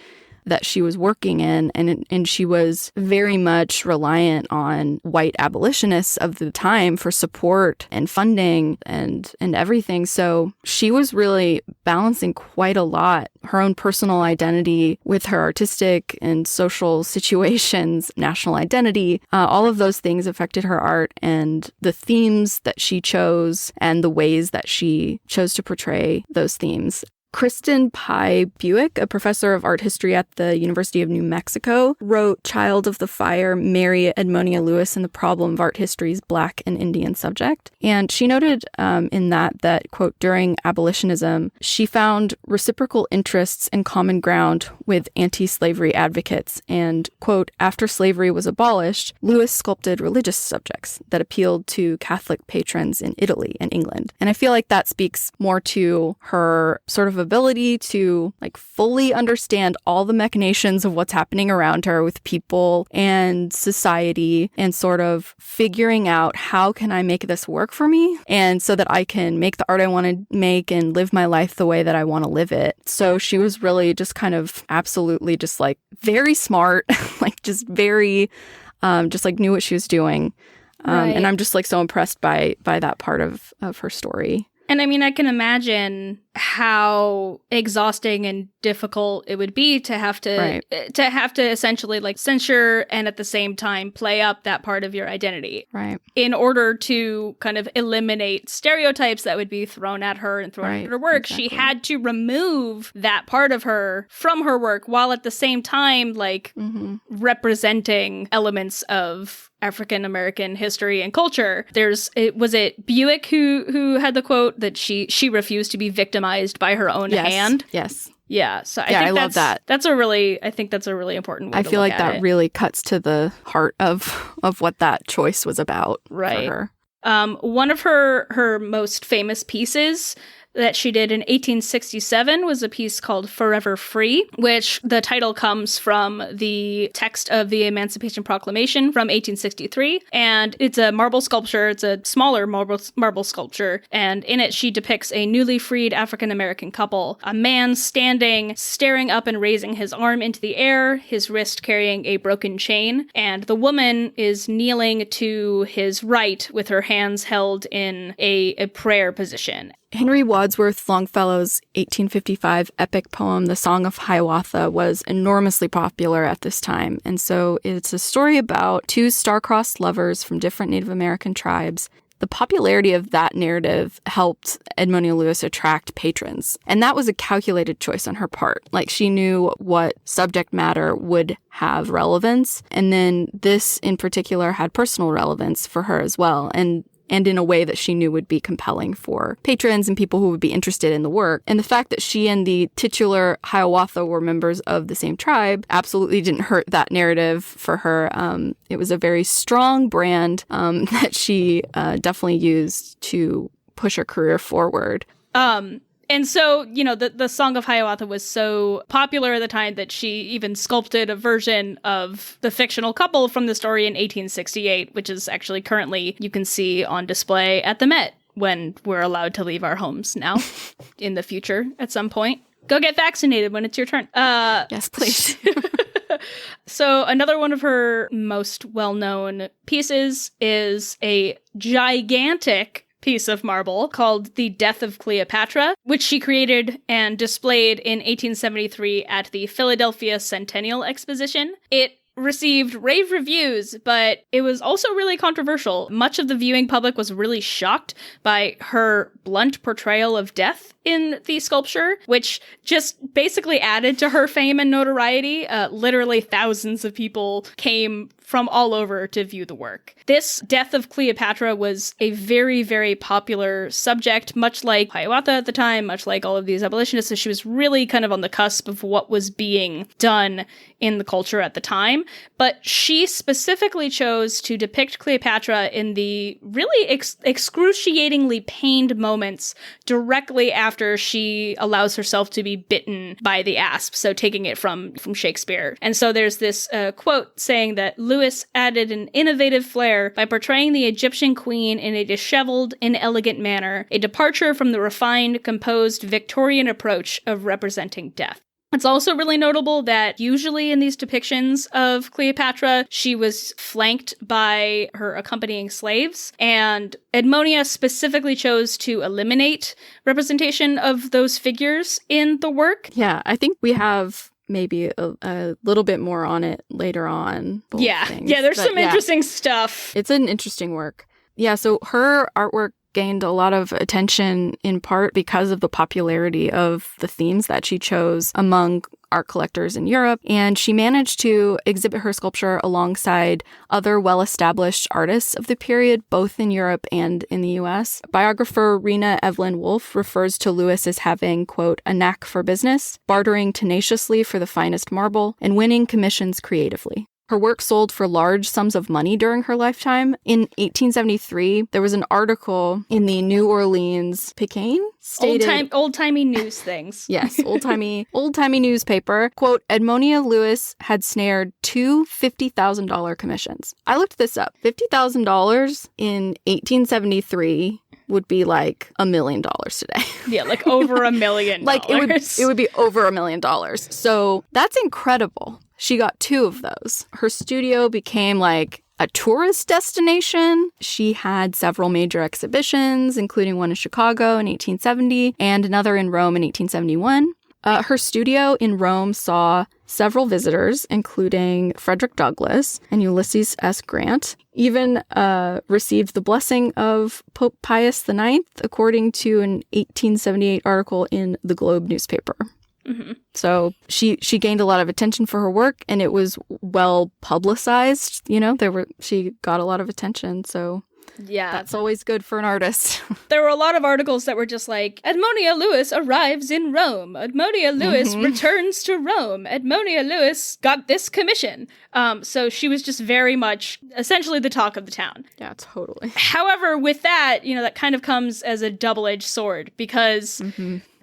that she was working in, and she was very much reliant on white abolitionists of the time for support and funding and everything. So she was really balancing quite a lot, her own personal identity with her artistic and social situations, national identity. All of those things affected her art, and the themes that she chose and the ways that she chose to portray those themes. Kristen Pye Buick, a professor of art history at the University of New Mexico, wrote Child of the Fire, Mary Edmonia Lewis and the Problem of Art History's Black and Indian Subject. And she noted in that, quote, during abolitionism, she found reciprocal interests and common ground with anti-slavery advocates. And, quote, after slavery was abolished, Lewis sculpted religious subjects that appealed to Catholic patrons in Italy and England. And I feel like that speaks more to her sort of ability to fully understand all the machinations of what's happening around her with people and society, and sort of figuring out how can I make this work for me, and so that I can make the art I want to make and live my life the way that I want to live it. So she was really just kind of absolutely just very smart, just very knew what she was doing. Right. And I'm just so impressed by that part of her story. And I mean, I can imagine how exhausting and difficult it would be to have to essentially censure and at the same time play up that part of your identity. Right. In order to kind of eliminate stereotypes that would be thrown at her and thrown at her work, exactly. She had to remove that part of her from her work while at the same time representing elements of African American history and culture. Was it Buick who had the quote that she refused to be victimized by her own hand? Yes. Yeah. So I love that. I think that's a really important way to feel look like at that it. really cuts to the heart of what that choice was about for her. One of her most famous pieces that she did in 1867 was a piece called Forever Free, which the title comes from the text of the Emancipation Proclamation from 1863. And it's a marble sculpture. It's a smaller marble sculpture. And in it, she depicts a newly freed African-American couple, a man standing, staring up and raising his arm into the air, his wrist carrying a broken chain. And the woman is kneeling to his right with her hands held in a prayer position. Henry Wadsworth Longfellow's 1855 epic poem, The Song of Hiawatha, was enormously popular at this time. And so it's a story about two star-crossed lovers from different Native American tribes. The popularity of that narrative helped Edmonia Lewis attract patrons. And that was a calculated choice on her part. Like, she knew what subject matter would have relevance. And then this in particular had personal relevance for her as well. And in a way that she knew would be compelling for patrons and people who would be interested in the work. And the fact that she and the titular Hiawatha were members of the same tribe absolutely didn't hurt that narrative for her. It was a very strong brand that she definitely used to push her career forward. And so, the Song of Hiawatha was so popular at the time that she even sculpted a version of the fictional couple from the story in 1868, which is actually currently, you can see on display at the Met when we're allowed to leave our homes now in the future at some point. Go get vaccinated when it's your turn. Yes, please. So another one of her most well-known pieces is a gigantic piece of marble called the Death of Cleopatra, which she created and displayed in 1873 at the Philadelphia Centennial Exposition. It received rave reviews, but it was also really controversial. Much of the viewing public was really shocked by her blunt portrayal of death in the sculpture, which just basically added to her fame and notoriety. Literally thousands of people came from all over to view the work. This Death of Cleopatra was a very, very popular subject, much like Hiawatha at the time, much like all of these abolitionists. So she was really kind of on the cusp of what was being done in the culture at the time. But she specifically chose to depict Cleopatra in the really excruciatingly pained moments directly after she allows herself to be bitten by the asp, so taking it from Shakespeare. And so there's this quote saying that Lewis added an innovative flair by portraying the Egyptian queen in a disheveled, inelegant manner, a departure from the refined, composed, Victorian approach of representing death. It's also really notable that usually in these depictions of Cleopatra, she was flanked by her accompanying slaves, and Edmonia specifically chose to eliminate representation of those figures in the work. Yeah, I think we have maybe a little bit more on it later on. Yeah, there's some interesting stuff. It's an interesting work. Yeah, so her artwork gained a lot of attention in part because of the popularity of the themes that she chose among art collectors in Europe, and she managed to exhibit her sculpture alongside other well-established artists of the period, both in Europe and in the US. Biographer Rena Evelyn Wolfe refers to Lewis as having, quote, a knack for business, bartering tenaciously for the finest marble, and winning commissions creatively. Her work sold for large sums of money during her lifetime. In 1873, there was an article in the New Orleans Picayune stated... Old-timey news things. Yes, old-timey newspaper. Quote, Edmonia Lewis had snared two $50,000 commissions. I looked this up. $50,000 in 1873 would be like $1 million today. Yeah, like over $1 million. Like it would be over $1 million. So that's incredible. She got two of those. Her studio became like a tourist destination. She had several major exhibitions, including one in Chicago in 1870 and another in Rome in 1871. Her studio in Rome saw several visitors, including Frederick Douglass and Ulysses S. Grant, even received the blessing of Pope Pius IX, according to an 1878 article in the Globe newspaper. Mm-hmm. So she gained a lot of attention for her work, and it was well publicized. She got a lot of attention. So yeah, that's always good for an artist. There were a lot of articles that were just like, Edmonia Lewis arrives in Rome. Edmonia Lewis returns to Rome. Edmonia Lewis got this commission. So she was just very much essentially the talk of the town. Yeah, totally. However, with that, that kind of comes as a double-edged sword because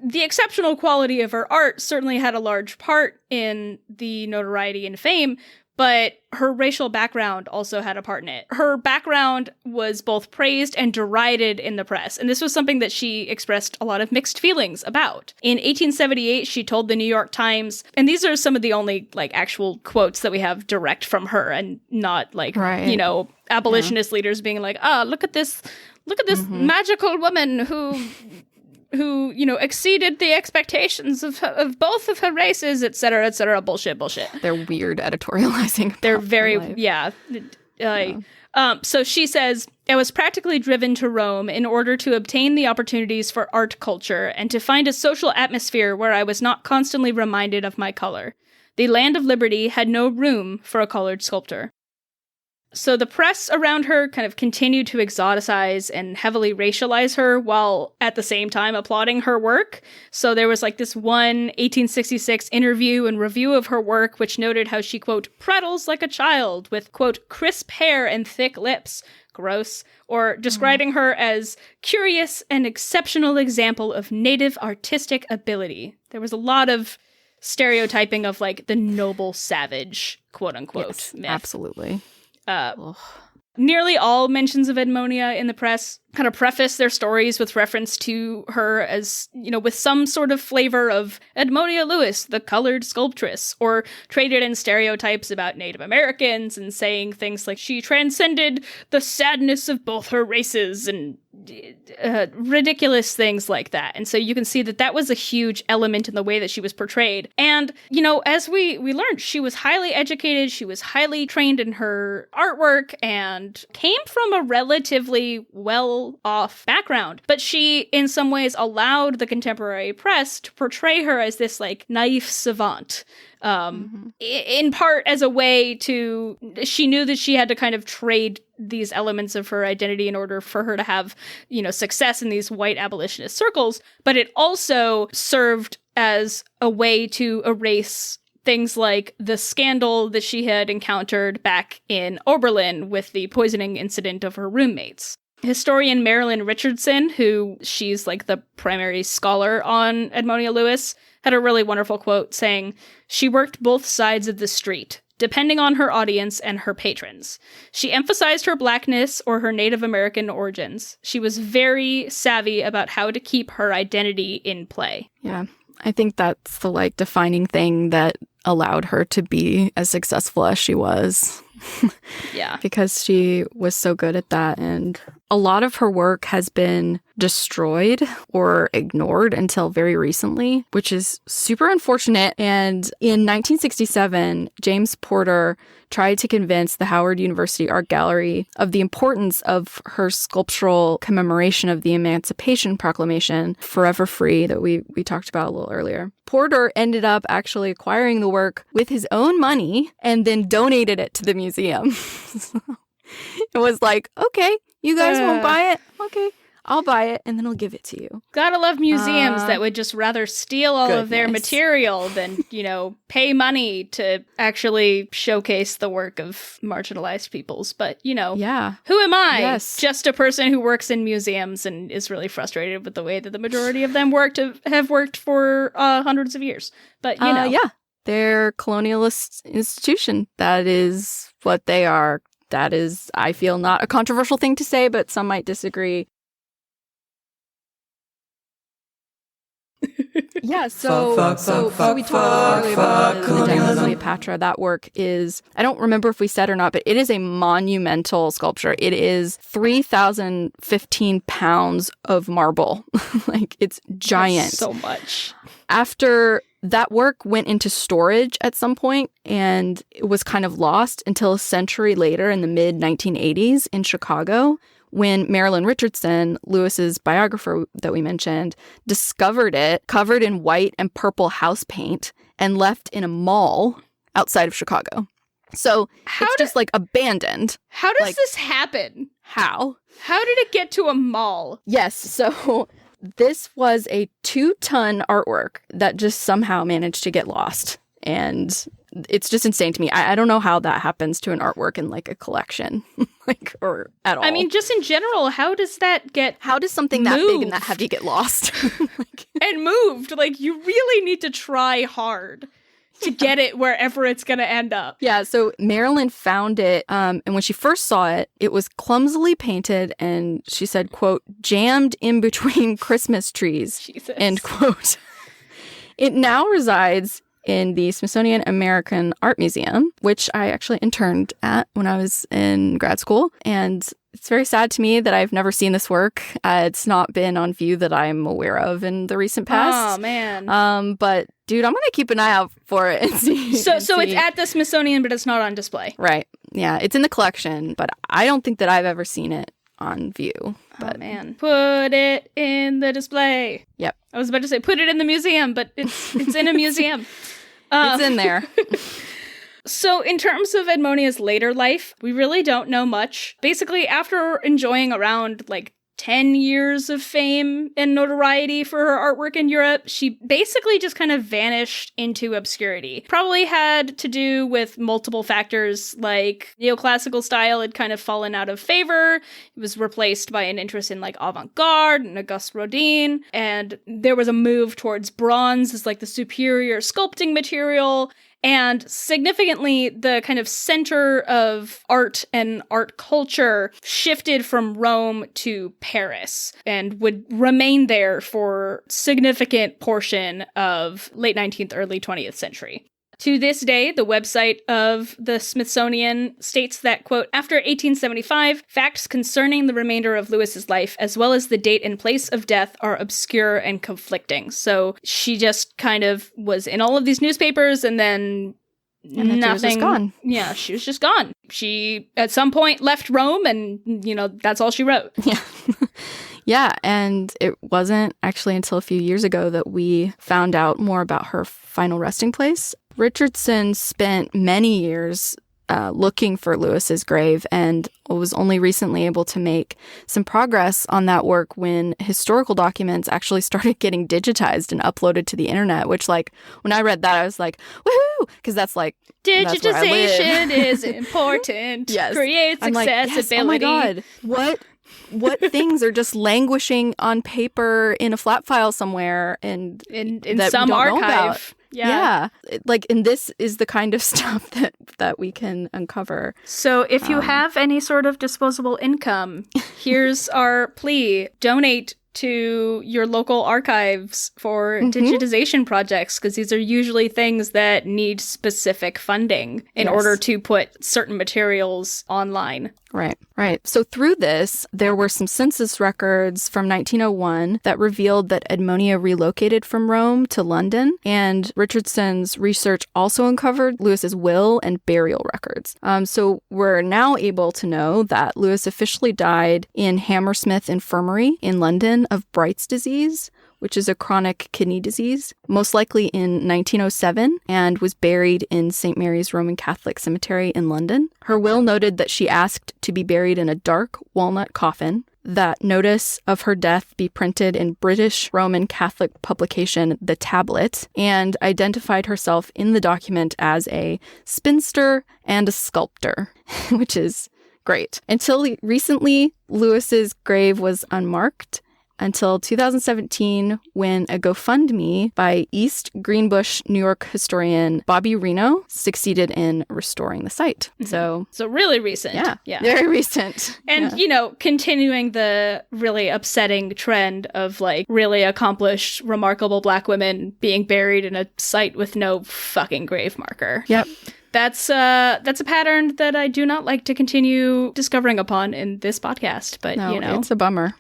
the exceptional quality of her art certainly had a large part in the notoriety and fame, but her racial background also had a part in it. Her background was both praised and derided in the press, and this was something that she expressed a lot of mixed feelings about. In 1878, she told the New York Times, and these are some of the only, actual quotes that we have direct from her, and not, abolitionist leaders being like, look at this magical woman who exceeded the expectations of both of her races, etc., etc. Bullshit. They're weird editorializing. They're very, So she says, I was practically driven to Rome in order to obtain the opportunities for art culture and to find a social atmosphere where I was not constantly reminded of my color. The land of liberty had no room for a colored sculptor. So the press around her kind of continued to exoticize and heavily racialize her while at the same time applauding her work. So there was like this one 1866 interview and review of her work, which noted how she, quote, prattles like a child with, quote, crisp hair and thick lips. Gross. Or describing her as curious and exceptional example of native artistic ability. There was a lot of stereotyping of like the noble savage, quote unquote. Yes, myth. Absolutely. Nearly all mentions of Edmonia in the press kind of preface their stories with reference to her as, you know, with some sort of flavor of Edmonia Lewis, the colored sculptress, or traded in stereotypes about Native Americans and saying things like she transcended the sadness of both her races and ridiculous things like that. And so you can see that that was a huge element in the way that she was portrayed. And, you know, as we learned, she was highly educated, she was highly trained in her artwork, and came from a relatively well-off background. But she, in some ways, allowed the contemporary press to portray her as this, like, naif savant. In part as a way to, she knew that she had to kind of trade these elements of her identity in order for her to have, you know, success in these white abolitionist circles, but it also served as a way to erase things like the scandal that she had encountered back in Oberlin with the poisoning incident of her roommates. Historian Marilyn Richardson, who she's like the primary scholar on Edmonia Lewis, had a really wonderful quote saying, "She worked both sides of the street, depending on her audience and her patrons. She emphasized her blackness or her Native American origins. She was very savvy about how to keep her identity in play." Yeah, I think that's the like defining thing that allowed her to be as successful as she was. Yeah. Because she was so good at that. And a lot of her work has been destroyed or ignored until very recently, which is super unfortunate. And in 1967, James Porter tried to convince the Howard University Art Gallery of the importance of her sculptural commemoration of the Emancipation Proclamation, Forever Free, that we talked about a little earlier. Porter ended up actually acquiring the work with his own money and then donated it to the museum. It was like, okay, you guys won't buy it? Okay, I'll buy it and then I'll give it to you. Gotta love museums that would just rather steal all of their material than, you know, pay money to actually showcase the work of marginalized peoples. But, you know, who am I? Yes. Just a person who works in museums and is really frustrated with the way that the majority of them have worked for hundreds of years. But, you know. Yeah, they're colonialist institution. That is what they are. That is, I feel, not a controversial thing to say, but some might disagree. Yeah, so we talked earlier about the Death of Cleopatra. That work is, I don't remember if we said or not, but it is a monumental sculpture. It is 3,015 pounds of marble. Like, it's giant. That's so much. After that work went into storage at some point, and it was kind of lost until a century later in the mid-1980s in Chicago, when Marilyn Richardson, Lewis's biographer that we mentioned, discovered it covered in white and purple house paint and left in a mall outside of Chicago. So it's just like abandoned. How does this happen? How? How did it get to a mall? Yes, so this was a 2-ton artwork that just somehow managed to get lost. And it's just insane to me. I don't know how that happens to an artwork in like a collection, like, or at all. I mean, just in general, how does something that big and that heavy get lost? And moved? Like, you really need to try hard to get it wherever it's going to end up. Yeah, so Marilyn found it, and when she first saw it, it was clumsily painted, and she said, quote, jammed in between Christmas trees, Jesus. End quote. It now resides in the Smithsonian American Art Museum, which I actually interned at when I was in grad school. And it's very sad to me that I've never seen this work. It's not been on view that I'm aware of in the recent past. Oh, man. But, dude, I'm going to keep an eye out for it and see. So it's at the Smithsonian, but it's not on display. Right. Yeah, it's in the collection, but I don't think that I've ever seen it on view. But oh, man. Put it in the display. Yep. I was about to say put it in the museum, but it's in a museum. It's in there. So in terms of Edmonia's later life, we really don't know much. Basically, after enjoying around 10 years of fame and notoriety for her artwork in Europe, she basically just kind of vanished into obscurity. Probably had to do with multiple factors, like neoclassical style had kind of fallen out of favor. It was replaced by an interest in avant-garde and Auguste Rodin, and there was a move towards bronze as the superior sculpting material. And significantly, the kind of center of art and art culture shifted from Rome to Paris and would remain there for significant portion of late 19th, early 20th century. To this day, the website of the Smithsonian states that, quote, after 1875, facts concerning the remainder of Lewis's life, as well as the date and place of death, are obscure and conflicting. So she just kind of was in all of these newspapers and then nothing. She was just gone. Yeah, she was just gone. She, at some point, left Rome and, that's all she wrote. Yeah. Yeah, and it wasn't actually until a few years ago that we found out more about her final resting place. Richardson spent many years looking for Lewis's grave and was only recently able to make some progress on that work when historical documents actually started getting digitized and uploaded to the internet, which when I read that, I was like, woohoo! Because that's digitization is important. Yes. Creates accessibility. Yes, oh my God. What things are just languishing on paper in a flat file somewhere and in that some we don't know archive? About. Yeah. And this is the kind of stuff that we can uncover. So if you have any sort of disposable income, here's our plea. Donate to your local archives for digitization projects, because these are usually things that need specific funding in order to put certain materials online. Right. So through this, there were some census records from 1901 that revealed that Edmonia relocated from Rome to London, and Richardson's research also uncovered Lewis's will and burial records. So we're now able to know that Lewis officially died in Hammersmith Infirmary in London of Bright's disease, which is a chronic kidney disease, most likely in 1907, and was buried in St. Mary's Roman Catholic Cemetery in London. Her will noted that she asked to be buried in a dark walnut coffin, that notice of her death be printed in British Roman Catholic publication The Tablet, and identified herself in the document as a spinster and a sculptor, which is great. Until recently, Lewis's grave was unmarked, until 2017, when a GoFundMe by East Greenbush, New York historian Bobby Reno succeeded in restoring the site. So really recent. Yeah. Very recent. And, continuing the really upsetting trend of really accomplished, remarkable Black women being buried in a site with no fucking grave marker. Yep. That's a pattern that I do not like to continue discovering upon in this podcast, but it's a bummer.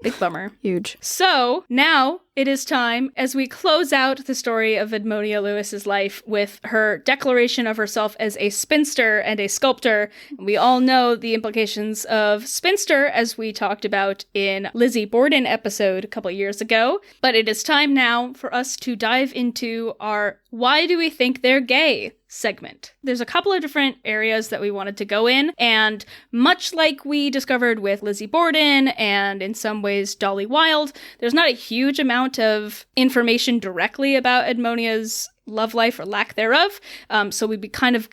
Big bummer. Huge. So now it is time, as we close out the story of Edmonia Lewis's life with her declaration of herself as a spinster and a sculptor. We all know the implications of spinster, as we talked about in Lizzie Borden episode a couple years ago. But it is time now for us to dive into our Why Do We Think They're Gay segment. There's a couple of different areas that we wanted to go in, and much like we discovered with Lizzie Borden and in some ways Dolly Wilde, there's not a huge amount of information directly about Edmonia's love life or lack thereof, so we'll be kind of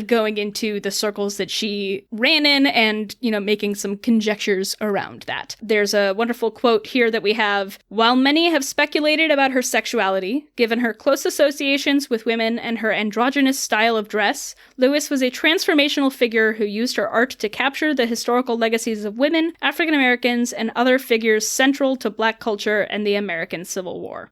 going into the circles that she ran in and, making some conjectures around that. There's a wonderful quote here that we have: while many have speculated about her sexuality, given her close associations with women and her androgynous style of dress, Lewis was a transformational figure who used her art to capture the historical legacies of women, African Americans, and other figures central to Black culture and the American Civil War.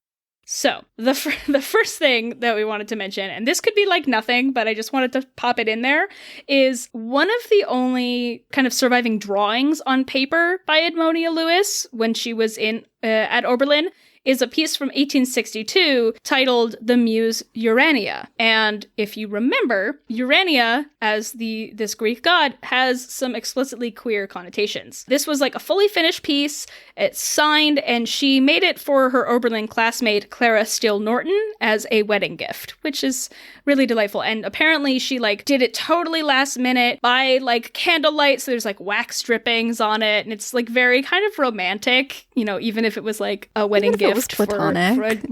So, the first thing that we wanted to mention, and this could be nothing, but I just wanted to pop it in there, is one of the only kind of surviving drawings on paper by Edmonia Lewis when she was at Oberlin is a piece from 1862 titled The Muse Urania. And if you remember, Urania, as this Greek god, has some explicitly queer connotations. This was like a fully finished piece. It's signed, and she made it for her Oberlin classmate Clara Steele Norton as a wedding gift, which is really delightful. And apparently she like did it totally last minute by like candlelight, so there's like wax drippings on it, and it's like very kind of romantic, you know, even if it was like a wedding gift. It was platonic.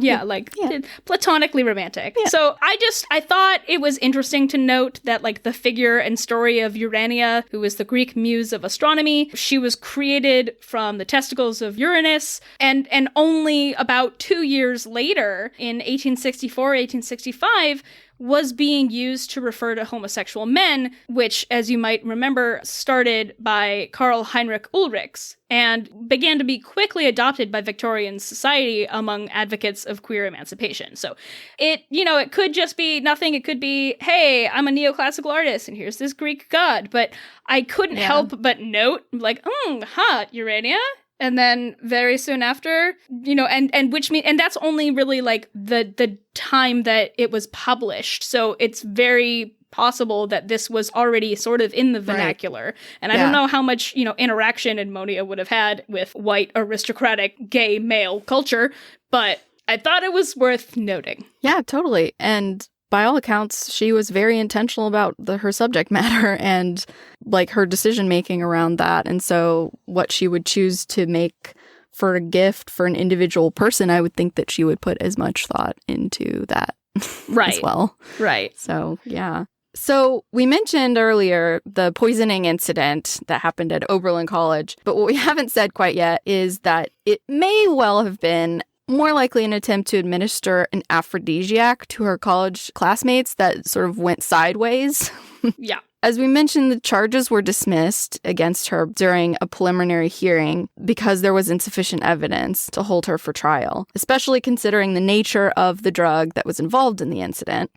Platonically romantic. Yeah. So I thought it was interesting to note that like the figure and story of Urania, who is the Greek muse of astronomy, she was created from the testicles of Uranus, and only about 2 years later, in 1864, 1865, was being used to refer to homosexual men, which, as you might remember, started by Karl Heinrich Ulrichs and began to be quickly adopted by Victorian society among advocates of queer emancipation. So it could just be nothing. It could be, hey, I'm a neoclassical artist and here's this Greek god. But I couldn't help but note, like, hot, Urania. And then very soon after, and that's only really like the time that it was published. So it's very possible that this was already sort of in the vernacular. Right. And I don't know how much, interaction Edmonia would have had with white aristocratic gay male culture, but I thought it was worth noting. Yeah, totally. And by all accounts, she was very intentional about her subject matter and like her decision making around that. And so what she would choose to make for a gift for an individual person, I would think that she would put as much thought into that as well. Right. So, yeah. So we mentioned earlier the poisoning incident that happened at Oberlin College. But what we haven't said quite yet is that it may well have been more likely an attempt to administer an aphrodisiac to her college classmates that sort of went sideways. Yeah. As we mentioned, the charges were dismissed against her during a preliminary hearing because there was insufficient evidence to hold her for trial, especially considering the nature of the drug that was involved in the incident.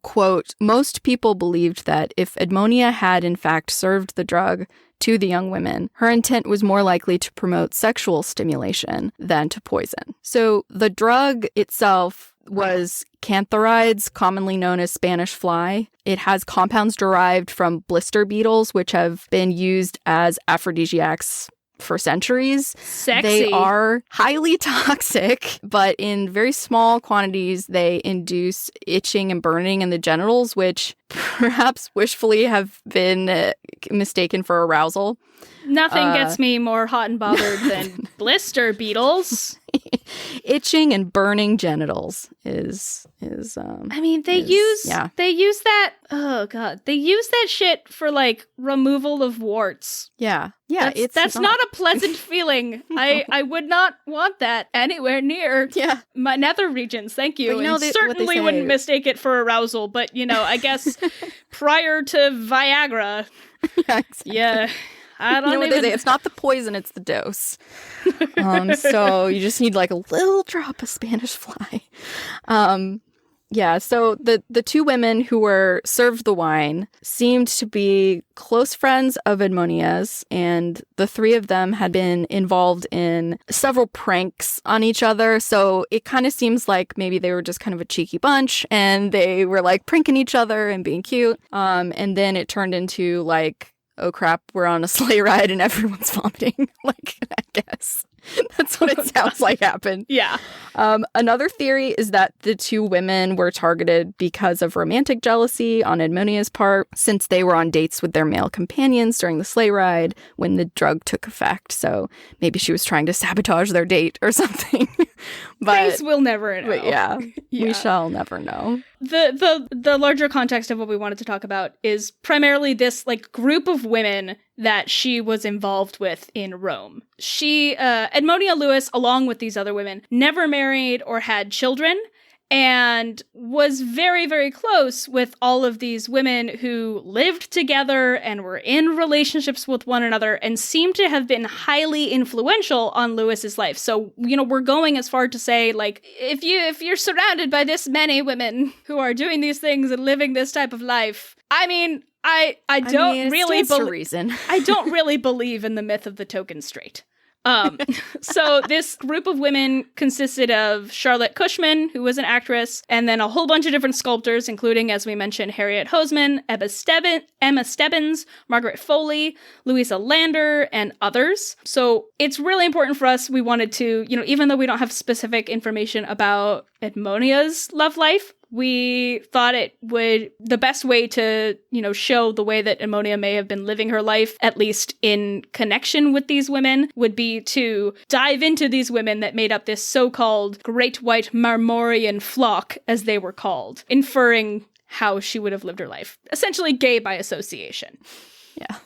Quote, most people believed that if Edmonia had in fact served the drug to the young women, her intent was more likely to promote sexual stimulation than to poison. So the drug itself was cantharides, commonly known as Spanish fly. It has compounds derived from blister beetles, which have been used as aphrodisiacs for centuries. Sexy. They are highly toxic, but in very small quantities, they induce itching and burning in the genitals, which perhaps wishfully have been mistaken for arousal. Nothing gets me more hot and bothered than blister beetles. Itching and burning genitals is I mean, they use that. Oh god, they use that shit for like removal of warts. Yeah. That's not a pleasant feeling. I would not want that anywhere near my nether regions. Thank you. But and certainly wouldn't mistake it for arousal. But I guess prior to Viagra, exactly. I don't what they say, it's not the poison, it's the dose. So you just need like a little drop of Spanish fly. So the two women who were served the wine seemed to be close friends of Edmonia's, and the three of them had been involved in several pranks on each other. So it kind of seems like maybe they were just kind of a cheeky bunch, and they were like pranking each other and being cute. And then it turned into like, oh crap, we're on a sleigh ride and everyone's vomiting. Like, I guess that's what it sounds like happened. Yeah. Another theory is that the two women were targeted because of romantic jealousy on Edmonia's part, since they were on dates with their male companions during the sleigh ride when the drug took effect. So maybe she was trying to sabotage their date or something. Things we'll never know. But we shall never know. The larger context of what we wanted to talk about is primarily this like group of women that she was involved with in Rome. She, Edmonia Lewis, along with these other women, never married or had children, and was very, very close with all of these women who lived together and were in relationships with one another and seemed to have been highly influential on Lewis's life. So, we're going as far to say, like, if you're surrounded by this many women who are doing these things and living this type of life, I mean, I don't really believe in the myth of the token straight. So this group of women consisted of Charlotte Cushman, who was an actress, and then a whole bunch of different sculptors, including, as we mentioned, Harriet Hoseman, Emma Stebbins, Margaret Foley, Louisa Lander, and others. So it's really important for us. We wanted to, even though we don't have specific information about Edmonia's love life, we thought the best way to, show the way that Edmonia may have been living her life, at least in connection with these women, would be to dive into these women that made up this so-called Great White Marmorian Flock, as they were called, inferring how she would have lived her life. Essentially gay by association. Yeah.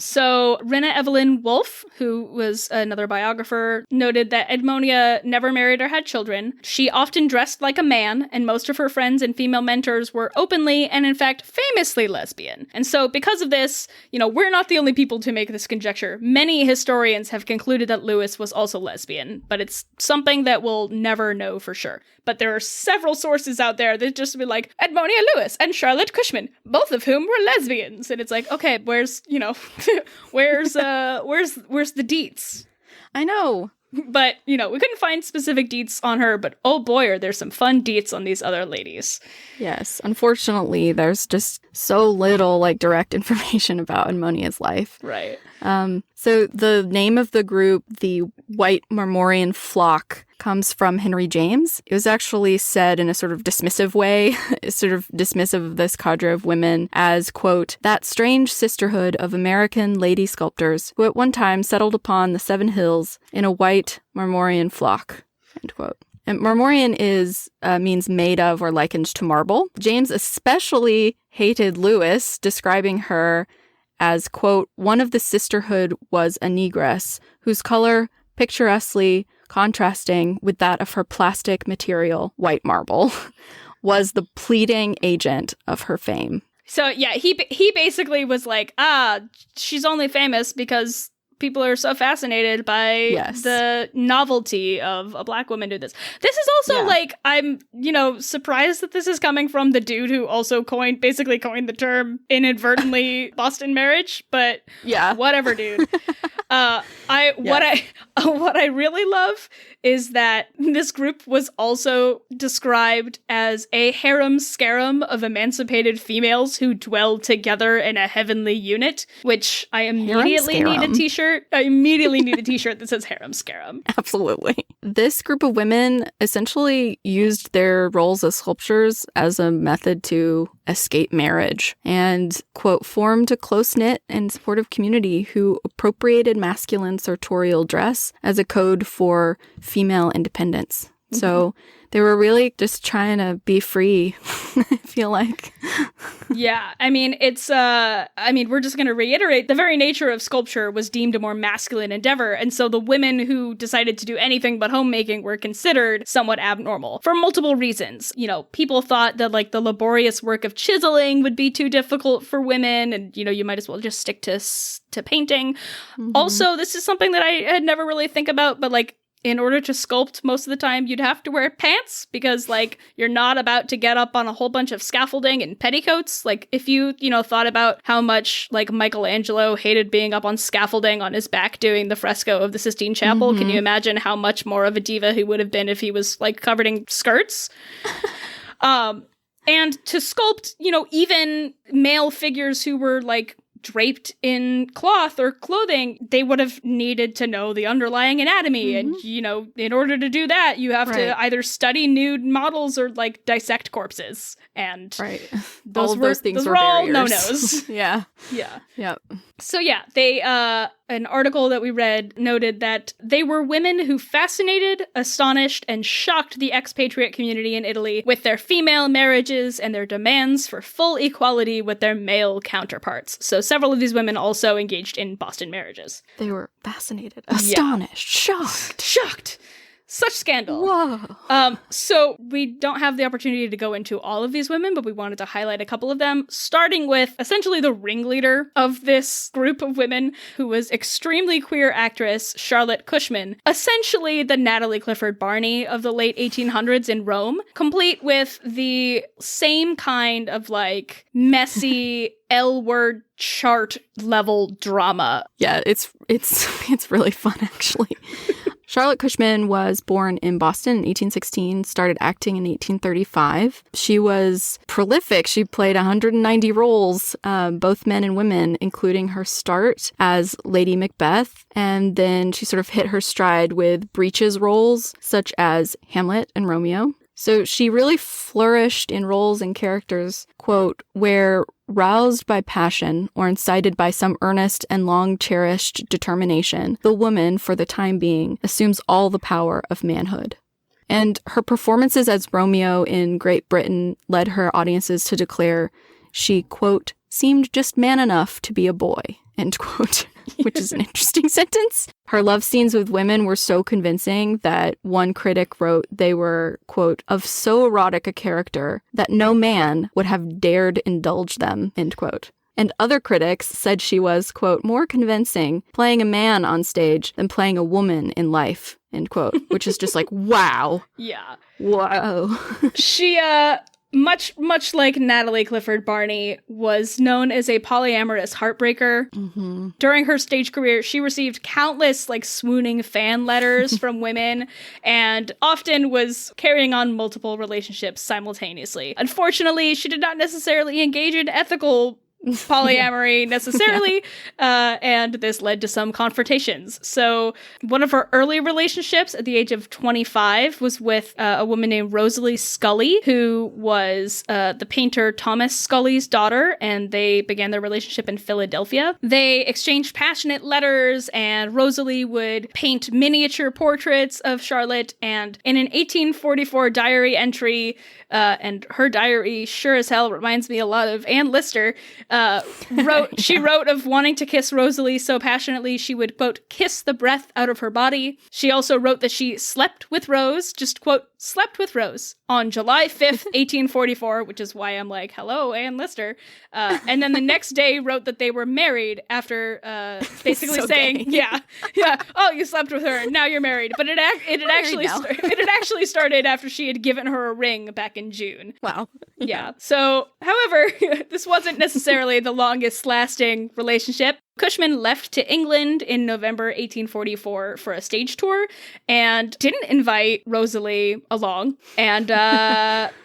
So Rena Evelyn Wolfe, who was another biographer, noted that Edmonia never married or had children. She often dressed like a man, and most of her friends and female mentors were openly and, in fact, famously lesbian. And so because of this, we're not the only people to make this conjecture. Many historians have concluded that Lewis was also lesbian, but it's something that we'll never know for sure. But there are several sources out there that just be like, Edmonia Lewis and Charlotte Cushman, both of whom were lesbians. And it's like, okay, where's where's the deets? I know. But, we couldn't find specific deets on her, but oh boy, are there some fun deets on these other ladies. Yes. Unfortunately, there's just so little, direct information about Edmonia's life. Right. So the name of the group, the White Marmorian Flock, comes from Henry James. It was actually said in a sort of dismissive way, sort of dismissive of this cadre of women as, quote, that strange sisterhood of American lady sculptors who at one time settled upon the Seven Hills in a white Marmorian flock, end quote. And Marmorian means made of or likened to marble. James especially hated Lewis, describing her as, quote, one of the sisterhood was a negress whose color picturesquely contrasting with that of her plastic material, white marble, was the pleading agent of her fame. So yeah, he basically was like, she's only famous because people are so fascinated by the novelty of a black woman doing this. This is also I'm, surprised that this is coming from the dude who also coined the term inadvertently Boston marriage, but whatever, dude. What I really love is that this group was also described as a harem scarem of emancipated females who dwell together in a heavenly unit, which I immediately need a t-shirt. I immediately need a t-shirt that says harem scarem. Absolutely. This group of women essentially used their roles as sculptors as a method to escape marriage and, quote, formed a close-knit and supportive community who appropriated masculine sartorial dress as a code for female independence. Mm-hmm. So they were really just trying to be free, I feel like. Yeah, we're just going to reiterate, the very nature of sculpture was deemed a more masculine endeavor, and so the women who decided to do anything but homemaking were considered somewhat abnormal for multiple reasons. People thought that, the laborious work of chiseling would be too difficult for women, and, you might as well just stick to painting. Mm-hmm. Also, this is something that I had never really think about, but, in order to sculpt, most of the time, you'd have to wear pants because, you're not about to get up on a whole bunch of scaffolding and petticoats. If you, thought about how much, Michelangelo hated being up on scaffolding on his back doing the fresco of the Sistine Chapel, Can you imagine how much more of a diva he would have been if he was, covered in skirts? And to sculpt, even male figures who were, draped in cloth or clothing, they would have needed to know the underlying anatomy. Mm-hmm. And, in order to do that, you have to either study nude models or, dissect corpses. And those things were all no-nos. Yeah. Yeah. Yep. So, they, an article that we read noted that they were women who fascinated, astonished, and shocked the expatriate community in Italy with their female marriages and their demands for full equality with their male counterparts. So several of these women also engaged in Boston marriages. They were fascinated, astonished, shocked. Such scandal. Whoa. So we don't have the opportunity to go into all of these women, but we wanted to highlight a couple of them, starting with essentially the ringleader of this group of women, who was extremely queer actress Charlotte Cushman, essentially the Natalie Clifford Barney of the late 1800s in Rome, complete with the same kind of like messy L-word chart level drama. Yeah, it's really fun, actually. Charlotte Cushman was born in Boston in 1816, started acting in 1835. She was prolific. She played 190 roles, both men and women, including her start as Lady Macbeth. And then she sort of hit her stride with breeches roles, such as Hamlet and Romeo. So she really flourished in roles and characters, quote, where roused by passion or incited by some earnest and long-cherished determination, the woman, for the time being, assumes all the power of manhood. And her performances as Romeo in Great Britain led her audiences to declare she, quote, seemed just man enough to be a boy, end quote, which is an interesting sentence. Her love scenes with women were so convincing that one critic wrote they were, quote, of so erotic a character that no man would have dared indulge them, end quote. And other critics said she was, quote, more convincing playing a man on stage than playing a woman in life, end quote, which is just like, wow. Yeah. Whoa. She, much like Natalie Clifford Barney, was known as a polyamorous heartbreaker. Mm-hmm. During her stage career, she received countless like swooning fan letters from women and often was carrying on multiple relationships simultaneously. Unfortunately, she did not necessarily engage in ethical polyamory necessarily, and this led to some confrontations. So one of her early relationships at the age of 25 was with a woman named Rosalie Scully, who was the painter Thomas Scully's daughter, and they began their relationship in Philadelphia. They exchanged passionate letters, and Rosalie would paint miniature portraits of Charlotte, and in an 1844 diary entry, and her diary sure as hell reminds me a lot of Anne Lister, she wrote of wanting to kiss Rosalie so passionately she would, quote, kiss the breath out of her body. She also wrote that she slept with Rose, just, quote, slept with Rose on July 5th, 1844, which is why I'm like, hello, Anne Lister. And then the next day wrote that they were married after basically so saying, yeah, oh, you slept with her, now you're married. But it had actually started after she had given her a ring back in June. Wow. Yeah. So, however, this wasn't necessarily the longest lasting relationship. Cushman left to England in November 1844 for a stage tour and didn't invite Rosalie along. And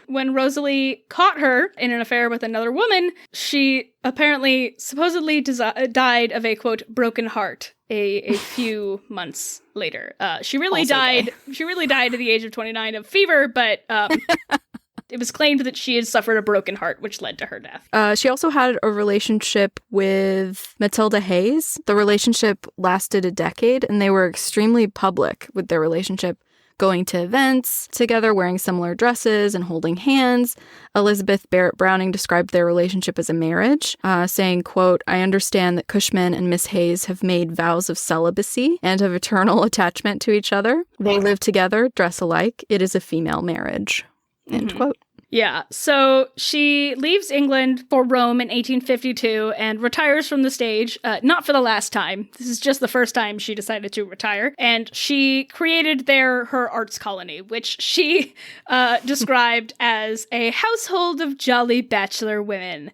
when Rosalie caught her in an affair with another woman, she supposedly died of a, quote, broken heart a few months later. She really died at the age of 29 of fever, but it was claimed that she had suffered a broken heart, which led to her death. She also had a relationship with Matilda Hayes. The relationship lasted a decade, and they were extremely public with their relationship, going to events together, wearing similar dresses and holding hands. Elizabeth Barrett Browning described their relationship as a marriage, saying, quote, I understand that Cushman and Miss Hayes have made vows of celibacy and of eternal attachment to each other. They live together, dress alike. It is a female marriage. End quote. Yeah, so she leaves England for Rome in 1852 and retires from the stage, not for the last time. This is just the first time she decided to retire. And she created there her arts colony, which she described as a household of jolly bachelor women,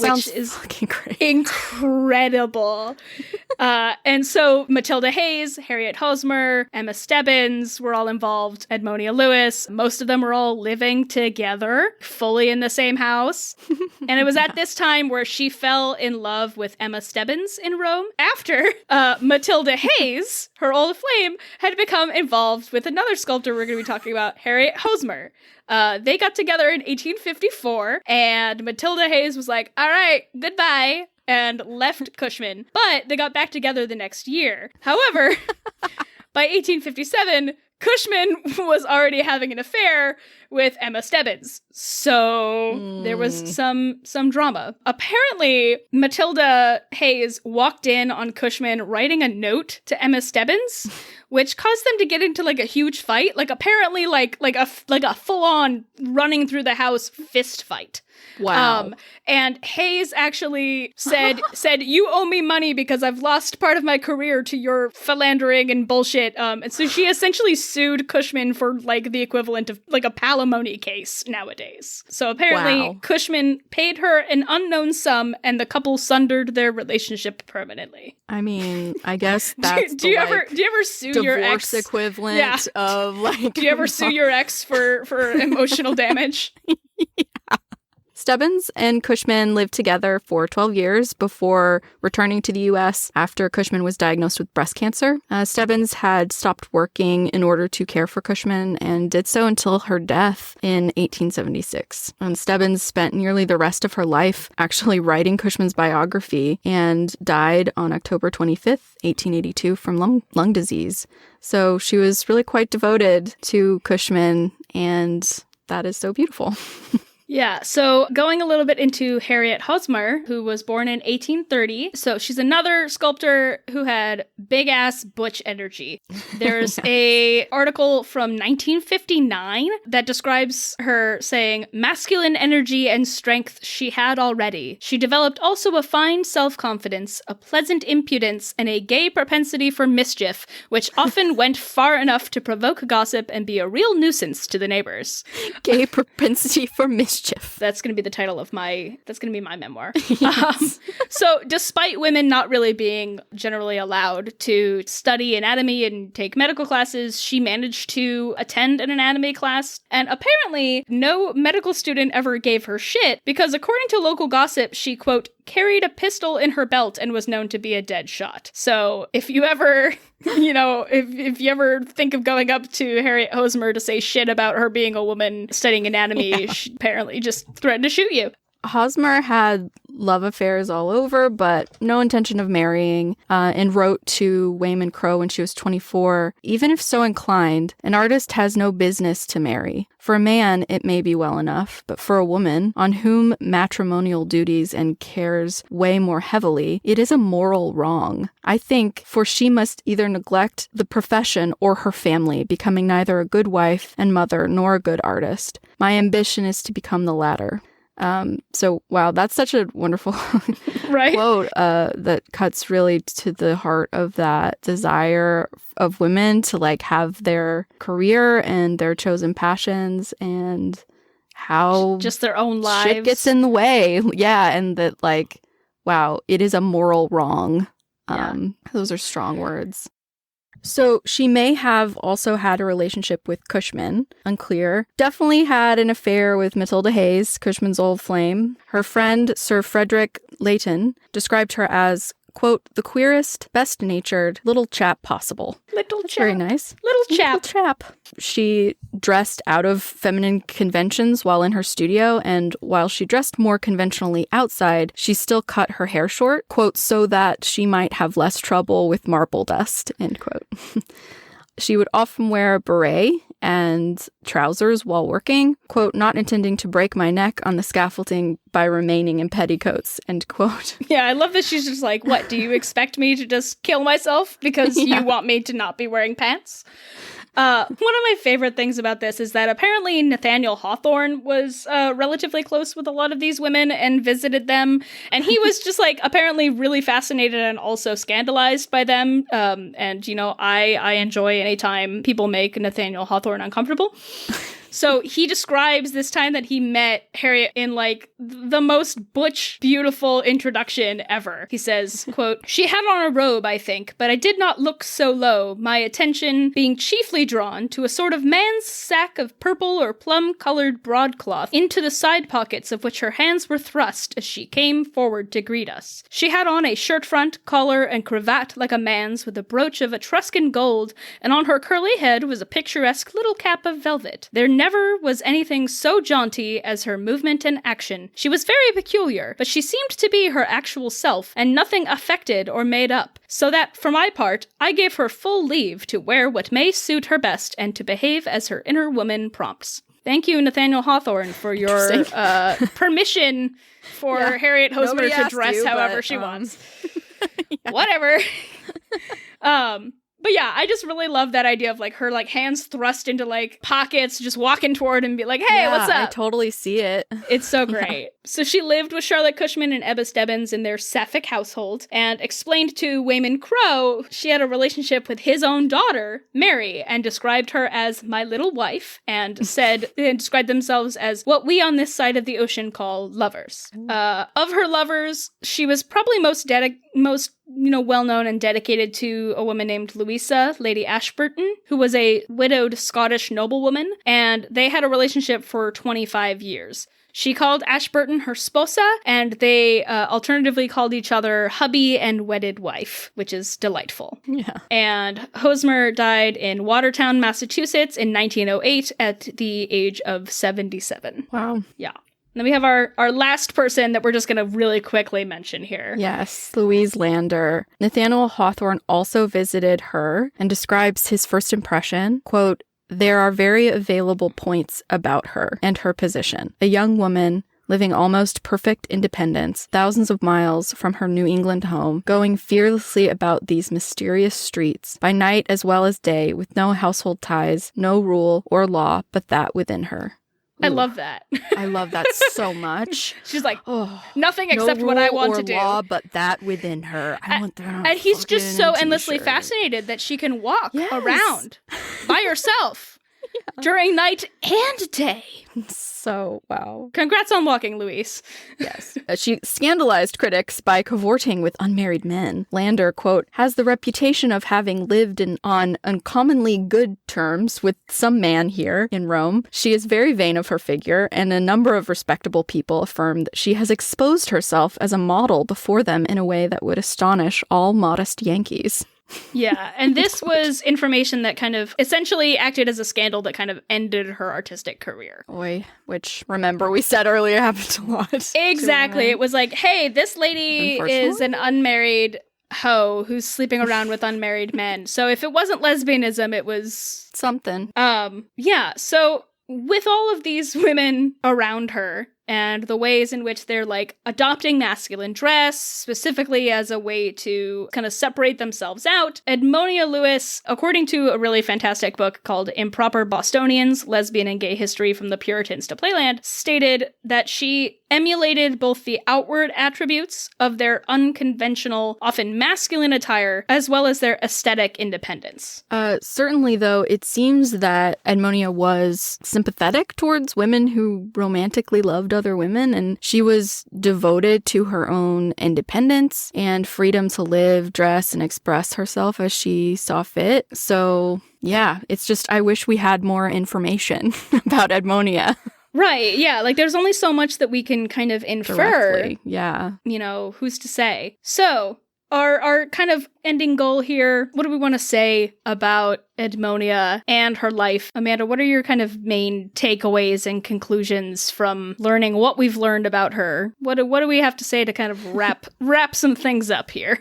which is fucking great. Incredible. And so Matilda Hayes, Harriet Hosmer, Emma Stebbins were all involved, Edmonia Lewis. Most of them were all living together, fully in the same house. And it was at this time where she fell in love with Emma Stebbins in Rome after Matilda Hayes, her old flame, had become involved with another sculptor we're going to be talking about, Harriet Hosmer. They got together in 1854, and Matilda Hayes was like, all right, goodbye, and left Cushman. But they got back together the next year. However, by 1857, Cushman was already having an affair with Emma Stebbins. So there was some drama. Apparently, Matilda Hayes walked in on Cushman writing a note to Emma Stebbins, which caused them to get into like a huge fight. Like apparently like a full-on running through the house fist fight. Wow. And Hayes actually said, you owe me money because I've lost part of my career to your philandering and bullshit. And so she essentially sued Cushman for like the equivalent of like a palimony case nowadays. So apparently Cushman paid her an unknown sum and the couple sundered their relationship permanently. I mean, I guess that's do you ever sue your ex? Divorce equivalent of like... Do you ever sue your ex for emotional damage? Stebbins and Cushman lived together for 12 years before returning to the U.S. after Cushman was diagnosed with breast cancer. Stebbins had stopped working in order to care for Cushman and did so until her death in 1876. And Stebbins spent nearly the rest of her life actually writing Cushman's biography and died on October 25th, 1882 from lung disease. So she was really quite devoted to Cushman, and that is so beautiful. Yeah, so going a little bit into Harriet Hosmer, who was born in 1830. So she's another sculptor who had big-ass butch energy. There's a article from 1959 that describes her saying, masculine energy and strength she had already. She developed also a fine self-confidence, a pleasant impudence, and a gay propensity for mischief, which often went far enough to provoke gossip and be a real nuisance to the neighbors. Gay propensity for mischief. That's going to be the title of my memoir. Yes. So despite women not really being generally allowed to study anatomy and take medical classes, she managed to attend an anatomy class. And apparently no medical student ever gave her shit because according to local gossip, she, quote, carried a pistol in her belt and was known to be a dead shot. So if you ever, if you ever think of going up to Harriet Hosmer to say shit about her being a woman studying anatomy, she apparently just threatened to shoot you. Hosmer had love affairs all over, but no intention of marrying, and wrote to Wayman Crowe when she was 24, even if so inclined, an artist has no business to marry. For a man, it may be well enough, but for a woman, on whom matrimonial duties and cares weigh more heavily, it is a moral wrong. I think, for she must either neglect the profession or her family, becoming neither a good wife and mother nor a good artist. My ambition is to become the latter. So, wow, that's such a wonderful right? quote that cuts really to the heart of that desire of women to like have their career and their chosen passions and how just their own lives shit gets in the way. Yeah, and that like, wow, it is a moral wrong. Those are strong words. So she may have also had a relationship with Cushman, unclear. Definitely had an affair with Matilda Hayes, Cushman's old flame. Her friend, Sir Frederick Leighton, described her as, quote, the queerest, best-natured little chap possible. Little That's chap. very nice. Little chap. Little chap. She dressed out of feminine conventions while in her studio, and while she dressed more conventionally outside, she still cut her hair short, quote, so that she might have less trouble with marble dust, end quote. She would often wear a beret and trousers while working, quote, not intending to break my neck on the scaffolding by remaining in petticoats, end quote. Yeah, I love that she's just like, what, do you expect me to just kill myself because you want me to not be wearing pants? One of my favorite things about this is that apparently Nathaniel Hawthorne was relatively close with a lot of these women and visited them. And he was just like apparently really fascinated and also scandalized by them. And, I enjoy anytime people make Nathaniel Hawthorne uncomfortable. So he describes this time that he met Harriet in like the most butch, beautiful introduction ever. He says, quote, she had on a robe, I think, but I did not look so low, my attention being chiefly drawn to a sort of man's sack of purple or plum-colored broadcloth, into the side pockets of which her hands were thrust as she came forward to greet us. She had on a shirt front, collar, and cravat like a man's, with a brooch of Etruscan gold, and on her curly head was a picturesque little cap of velvet. Their never was anything so jaunty as her movement and action. She was very peculiar, but she seemed to be her actual self, and nothing affected or made up, so that, for my part, I gave her full leave to wear what may suit her best and to behave as her inner woman prompts. Thank you, Nathaniel Hawthorne, for your permission for Harriet Hosmer to dress however she wants. Yeah. Whatever. But yeah, I just really love that idea of like her like hands thrust into like pockets, just walking toward and be like, hey, what's up? I totally see it. It's so great. Yeah. So she lived with Charlotte Cushman and Ebba Stebbins in their sapphic household and explained to Wayman Crowe she had a relationship with his own daughter, Mary, and described her as my little wife and described themselves as what we on this side of the ocean call lovers. Of her lovers, she was probably most well-known and dedicated to a woman named Louisa, Lady Ashburton, who was a widowed Scottish noblewoman, and they had a relationship for 25 years. She called Ashburton her sposa, and they alternatively called each other hubby and wedded wife, which is delightful. Yeah. And Hosmer died in Watertown, Massachusetts in 1908 at the age of 77. Wow. Yeah. Then we have our last person that we're just going to really quickly mention here. Yes, Louise Lander. Nathaniel Hawthorne also visited her and describes his first impression, quote, "There are very available points about her and her position. A young woman living almost perfect independence, thousands of miles from her New England home, going fearlessly about these mysterious streets, by night as well as day, with no household ties, no rule or law but that within her." I love that. I love that so much. She's like, nothing except no what I want to do. Law, but that within her. I want that. And he's just so endlessly fascinated that she can walk around by herself during night and day. So, wow. Congrats on walking, Louise. Yes. She scandalized critics by cavorting with unmarried men. Lander, quote, "has the reputation of having lived on uncommonly good terms with some man here in Rome. She is very vain of her figure, and a number of respectable people affirm that she has exposed herself as a model before them in a way that would astonish all modest Yankees." Yeah, and this was information that kind of essentially acted as a scandal that kind of ended her artistic career. Oy, which, remember, we said earlier happened a lot. Exactly. It was like, hey, this lady is an unmarried hoe who's sleeping around with unmarried men. So if it wasn't lesbianism, it was... something. Yeah, so with all of these women around her, and the ways in which they're, like, adopting masculine dress, specifically as a way to kind of separate themselves out, Edmonia Lewis, according to a really fantastic book called Improper Bostonians, Lesbian and Gay History from the Puritans to Playland, stated that she emulated both the outward attributes of their unconventional, often masculine attire, as well as their aesthetic independence. Certainly, though, it seems that Edmonia was sympathetic towards women who romantically loved other women, and she was devoted to her own independence and freedom to live, dress, and express herself as she saw fit. So, yeah, it's just, I wish we had more information about Edmonia. Right, yeah, like there's only so much that we can kind of infer. Directly, yeah. You know, who's to say? So, our kind of ending goal here, what do we want to say about Edmonia and her life? Amanda, what are your kind of main takeaways and conclusions from learning what we've learned about her? What do we have to say to kind of wrap some things up here?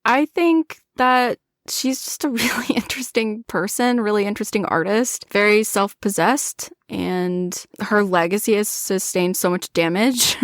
I think that she's just a really interesting person, really interesting artist, very self-possessed, and her legacy has sustained so much damage.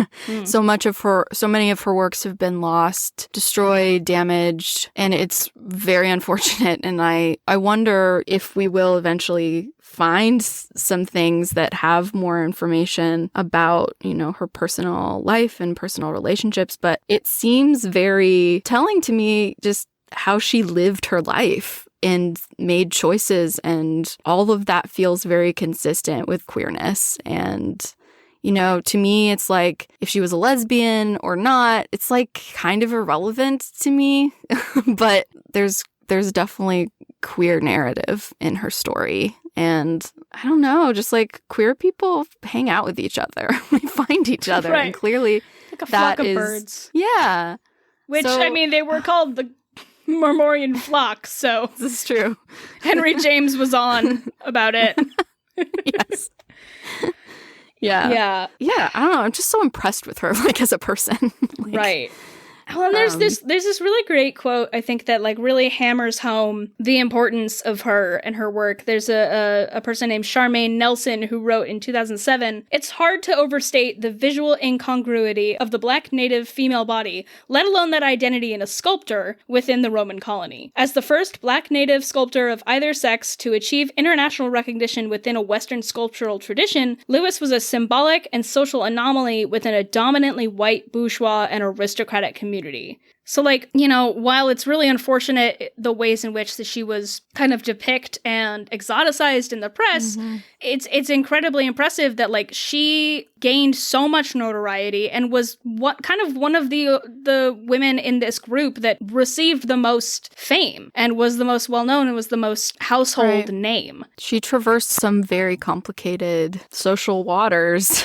So many of her works have been lost, destroyed, damaged, and it's very unfortunate. And I wonder if we will eventually find some things that have more information about, you know, her personal life and personal relationships. But it seems very telling to me just how she lived her life and made choices, and all of that feels very consistent with queerness. And, you know, to me, it's like if she was a lesbian or not, it's like kind of irrelevant to me. But there's definitely queer narrative in her story. And I don't know, just like queer people hang out with each other. We find each other. Right. And clearly like a flock of birds. Yeah. Which, I mean, they were called the Marmorian flock, so... This is true. Henry James was on about it. Yes. Yeah. Yeah. Yeah. I don't know. I'm just so impressed with her, like, as a person. Like, right. Well, and there's this really great quote, I think, that like really hammers home the importance of her and her work. There's a person named Charmaine Nelson who wrote in 2007, "It's hard to overstate the visual incongruity of the Black native female body, let alone that identity in a sculptor within the Roman colony. As the first Black native sculptor of either sex to achieve international recognition within a Western sculptural tradition, Lewis was a symbolic and social anomaly within a dominantly white bourgeois and aristocratic community." So, like, you know, while it's really unfortunate the ways in which that she was kind of depicted and exoticized in the press, it's incredibly impressive that, like, she gained so much notoriety and was one of the women in this group that received the most fame and was the most well-known and was the most household name. She traversed some very complicated social waters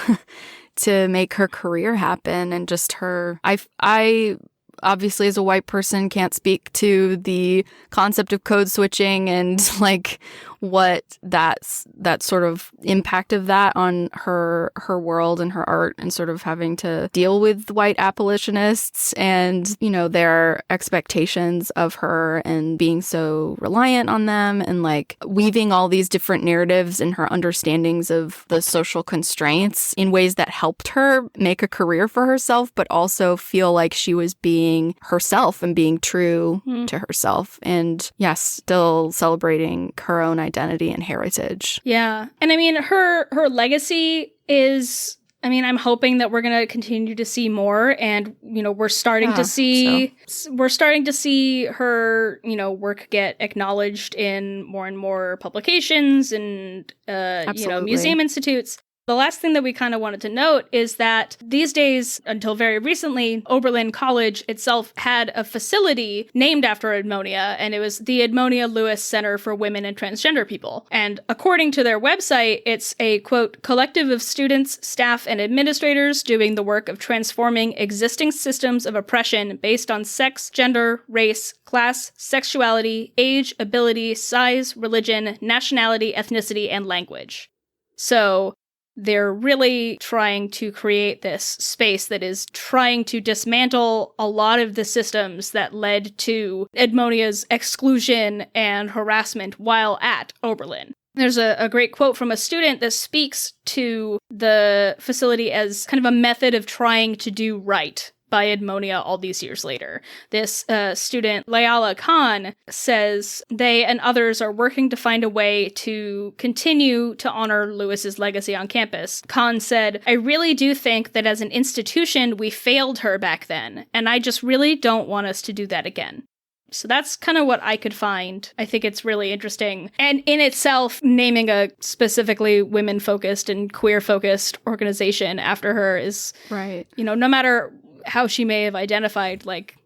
to make her career happen, and just her... I obviously, as a white person, can't speak to the concept of code switching and like what that sort of impact of that on her world and her art, and sort of having to deal with white abolitionists and, you know, their expectations of her and being so reliant on them, and like weaving all these different narratives and her understandings of the social constraints in ways that helped her make a career for herself, but also feel like she was being herself and being true to herself. And yes, still celebrating her own identity and heritage. Yeah. And I mean, her legacy is, I mean, I'm hoping that we're going to continue to see more, and, you know, we're starting to see her, you know, work get acknowledged in more and more publications and, you know, museum institutes. The last thing that we kind of wanted to note is that these days, until very recently, Oberlin College itself had a facility named after Edmonia, and it was the Edmonia Lewis Center for Women and Transgender People. And according to their website, it's a, quote, collective of students, staff, and administrators doing the work of transforming existing systems of oppression based on sex, gender, race, class, sexuality, age, ability, size, religion, nationality, ethnicity, and language. So they're really trying to create this space that is trying to dismantle a lot of the systems that led to Edmonia's exclusion and harassment while at Oberlin. There's a great quote from a student that speaks to the facility as kind of a method of trying to do right by Edmonia all these years later. This student, Layala Khan, says they and others are working to find a way to continue to honor Lewis's legacy on campus. Khan said, "I really do think that as an institution, we failed her back then, and I just really don't want us to do that again." So that's kind of what I could find. I think it's really interesting. And in itself, naming a specifically women-focused and queer-focused organization after her is, right. You know, no matter how she may have identified, like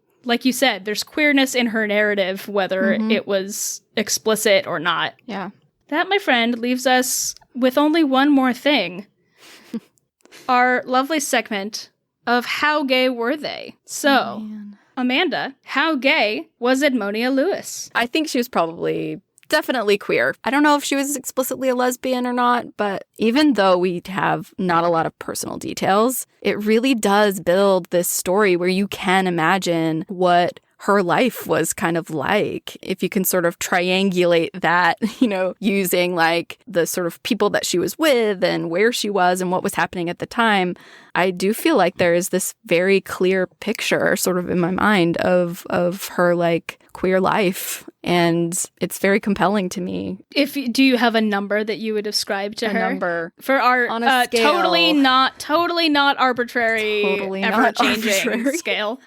you said, there's queerness in her narrative, whether it was explicit or not. Yeah. That, my friend, leaves us with only one more thing. Our lovely segment of How Gay Were They? So, Amanda, how gay was Edmonia Lewis? I think she was probably definitely queer. I don't know if she was explicitly a lesbian or not, but even though we have not a lot of personal details, it really does build this story where you can imagine what her life was kind of like. If you can sort of triangulate that, you know, using like the sort of people that she was with and where she was and what was happening at the time, I do feel like there is this very clear picture sort of in my mind of her like queer life. And it's very compelling to me. Do you have a number that you would ascribe to her? A number. For our on a scale. Totally not arbitrary, Totally ever-changing scale.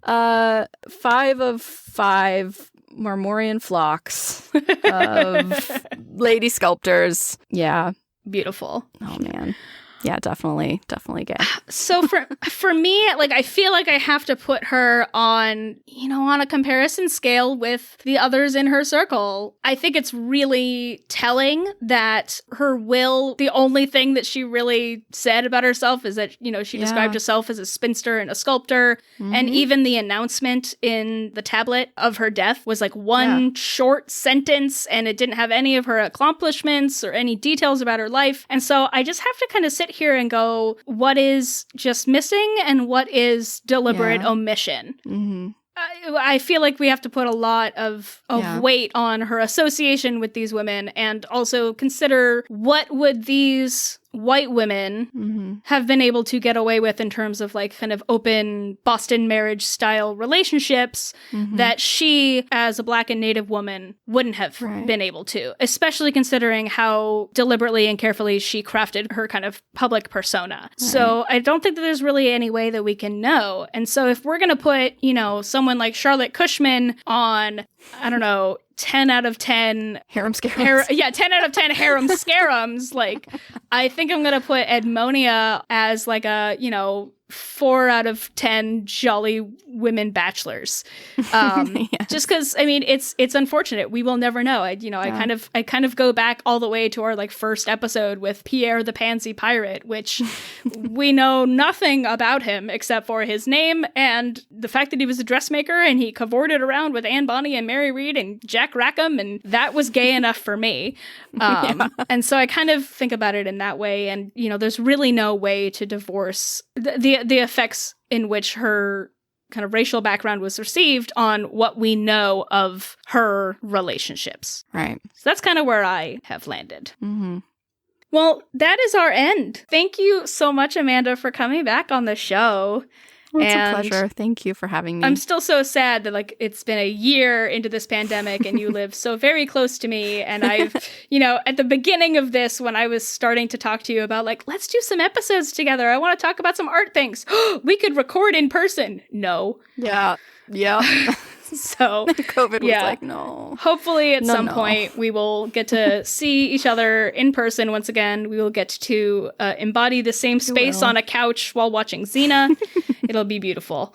5 of 5 Marmorian flocks of lady sculptors. Yeah. Beautiful. Oh, man. Yeah, definitely gay. So for me, like, I feel like I have to put her on, on a comparison scale with the others in her circle. I think it's really telling that her will, the only thing that she really said about herself is that, she described herself as a spinster and a sculptor. Mm-hmm. And even the announcement in the tablet of her death was like one short sentence, and it didn't have any of her accomplishments or any details about her life. And so I just have to kind of sit here and go, what is just missing and what is deliberate omission? Mm-hmm. I feel like we have to put a lot of weight on her association with these women, and also consider what would these white women have been able to get away with in terms of like kind of open Boston marriage style relationships that she, as a Black and Native woman, wouldn't have been able to, especially considering how deliberately and carefully she crafted her kind of public persona. Right. So I don't think that there's really any way that we can know. And so if we're going to put, someone like Charlotte Cushman on, I don't know, 10 out of 10 harem scarems. 10 out of 10 harem scarems. Like, I think I'm going to put Edmonia as like a, 4 out of 10 jolly women bachelors. Just because, I mean, it's unfortunate. We will never know. I kind of go back all the way to our like first episode with Pierre the Pansy Pirate, which we know nothing about him except for his name and the fact that he was a dressmaker and he cavorted around with Anne Bonny and Mary Read and Jack Rackham, and that was gay enough for me. And so I kind of think about it in that way. And, there's really no way to divorce the effects in which her kind of racial background was received on what we know of her relationships. Right. So that's kind of where I have landed. Mm-hmm. Well, that is our end. Thank you so much, Amanda, for coming back on the show. Well, it's a pleasure. Thank you for having me. I'm still so sad that like it's been a year into this pandemic and you live so very close to me. And I've, at the beginning of this, when I was starting to talk to you about like, let's do some episodes together. I want to talk about some art things. We could record in person. No. Yeah. So COVID was like, no. Hopefully at some point we will get to see each other in person once again. We will get to embody the same space on a couch while watching Xena. It'll be beautiful.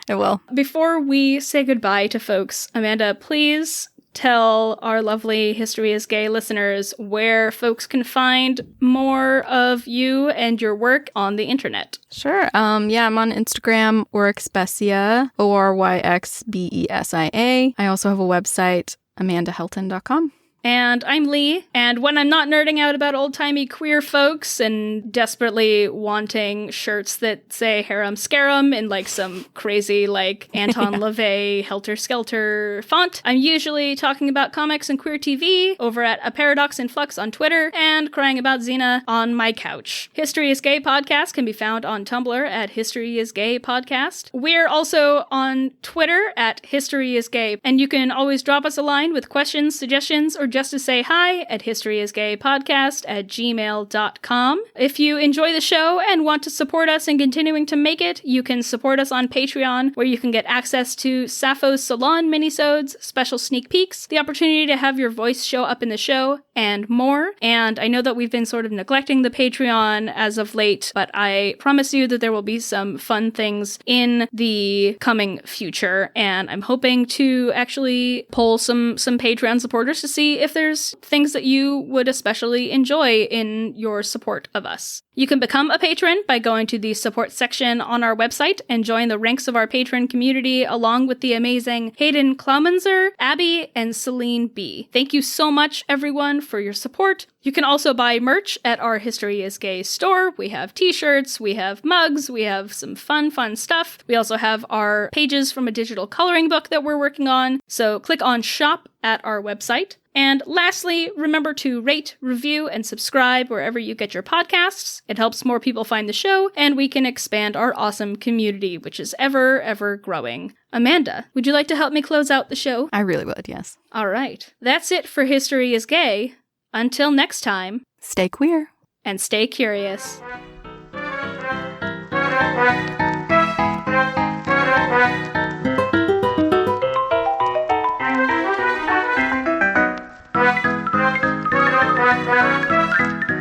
It will. Before we say goodbye to folks, Amanda, please tell our lovely History is Gay listeners where folks can find more of you and your work on the internet. Sure. I'm on Instagram, Oryxbesia, ORYXBESIA. I also have a website, amandahelton.com. And I'm Leigh, and when I'm not nerding out about old-timey queer folks and desperately wanting shirts that say Harem Scarem in like some crazy like Anton LaVey Helter Skelter font, I'm usually talking about comics and queer TV over at A Paradox in Flux on Twitter and crying about Xena on my couch. History is Gay podcast can be found on Tumblr at History is Gay podcast. We're also on Twitter at History is Gay, and you can always drop us a line with questions, suggestions, or just to say hi at historyisgaypodcast@gmail.com. If you enjoy the show and want to support us in continuing to make it, you can support us on Patreon, where you can get access to Sappho's Salon minisodes, special sneak peeks, the opportunity to have your voice show up in the show, and more. And I know that we've been sort of neglecting the Patreon as of late, but I promise you that there will be some fun things in the coming future, and I'm hoping to actually poll some Patreon supporters to see if there's things that you would especially enjoy in your support of us. You can become a patron by going to the support section on our website and join the ranks of our patron community along with the amazing Hayden Klaumenzer, Abby, and Celine B. Thank you so much, everyone, for your support. You can also buy merch at our History is Gay store. We have t-shirts, we have mugs, we have some fun stuff. We also have our pages from a digital coloring book that we're working on. So click on shop at our website. And lastly, remember to rate, review, and subscribe wherever you get your podcasts. It helps more people find the show, and we can expand our awesome community, which is ever growing. Amanda, would you like to help me close out the show? I really would, yes. All right. That's it for History is Gay. Until next time, stay queer. And stay curious.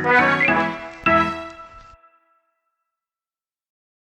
Thank you.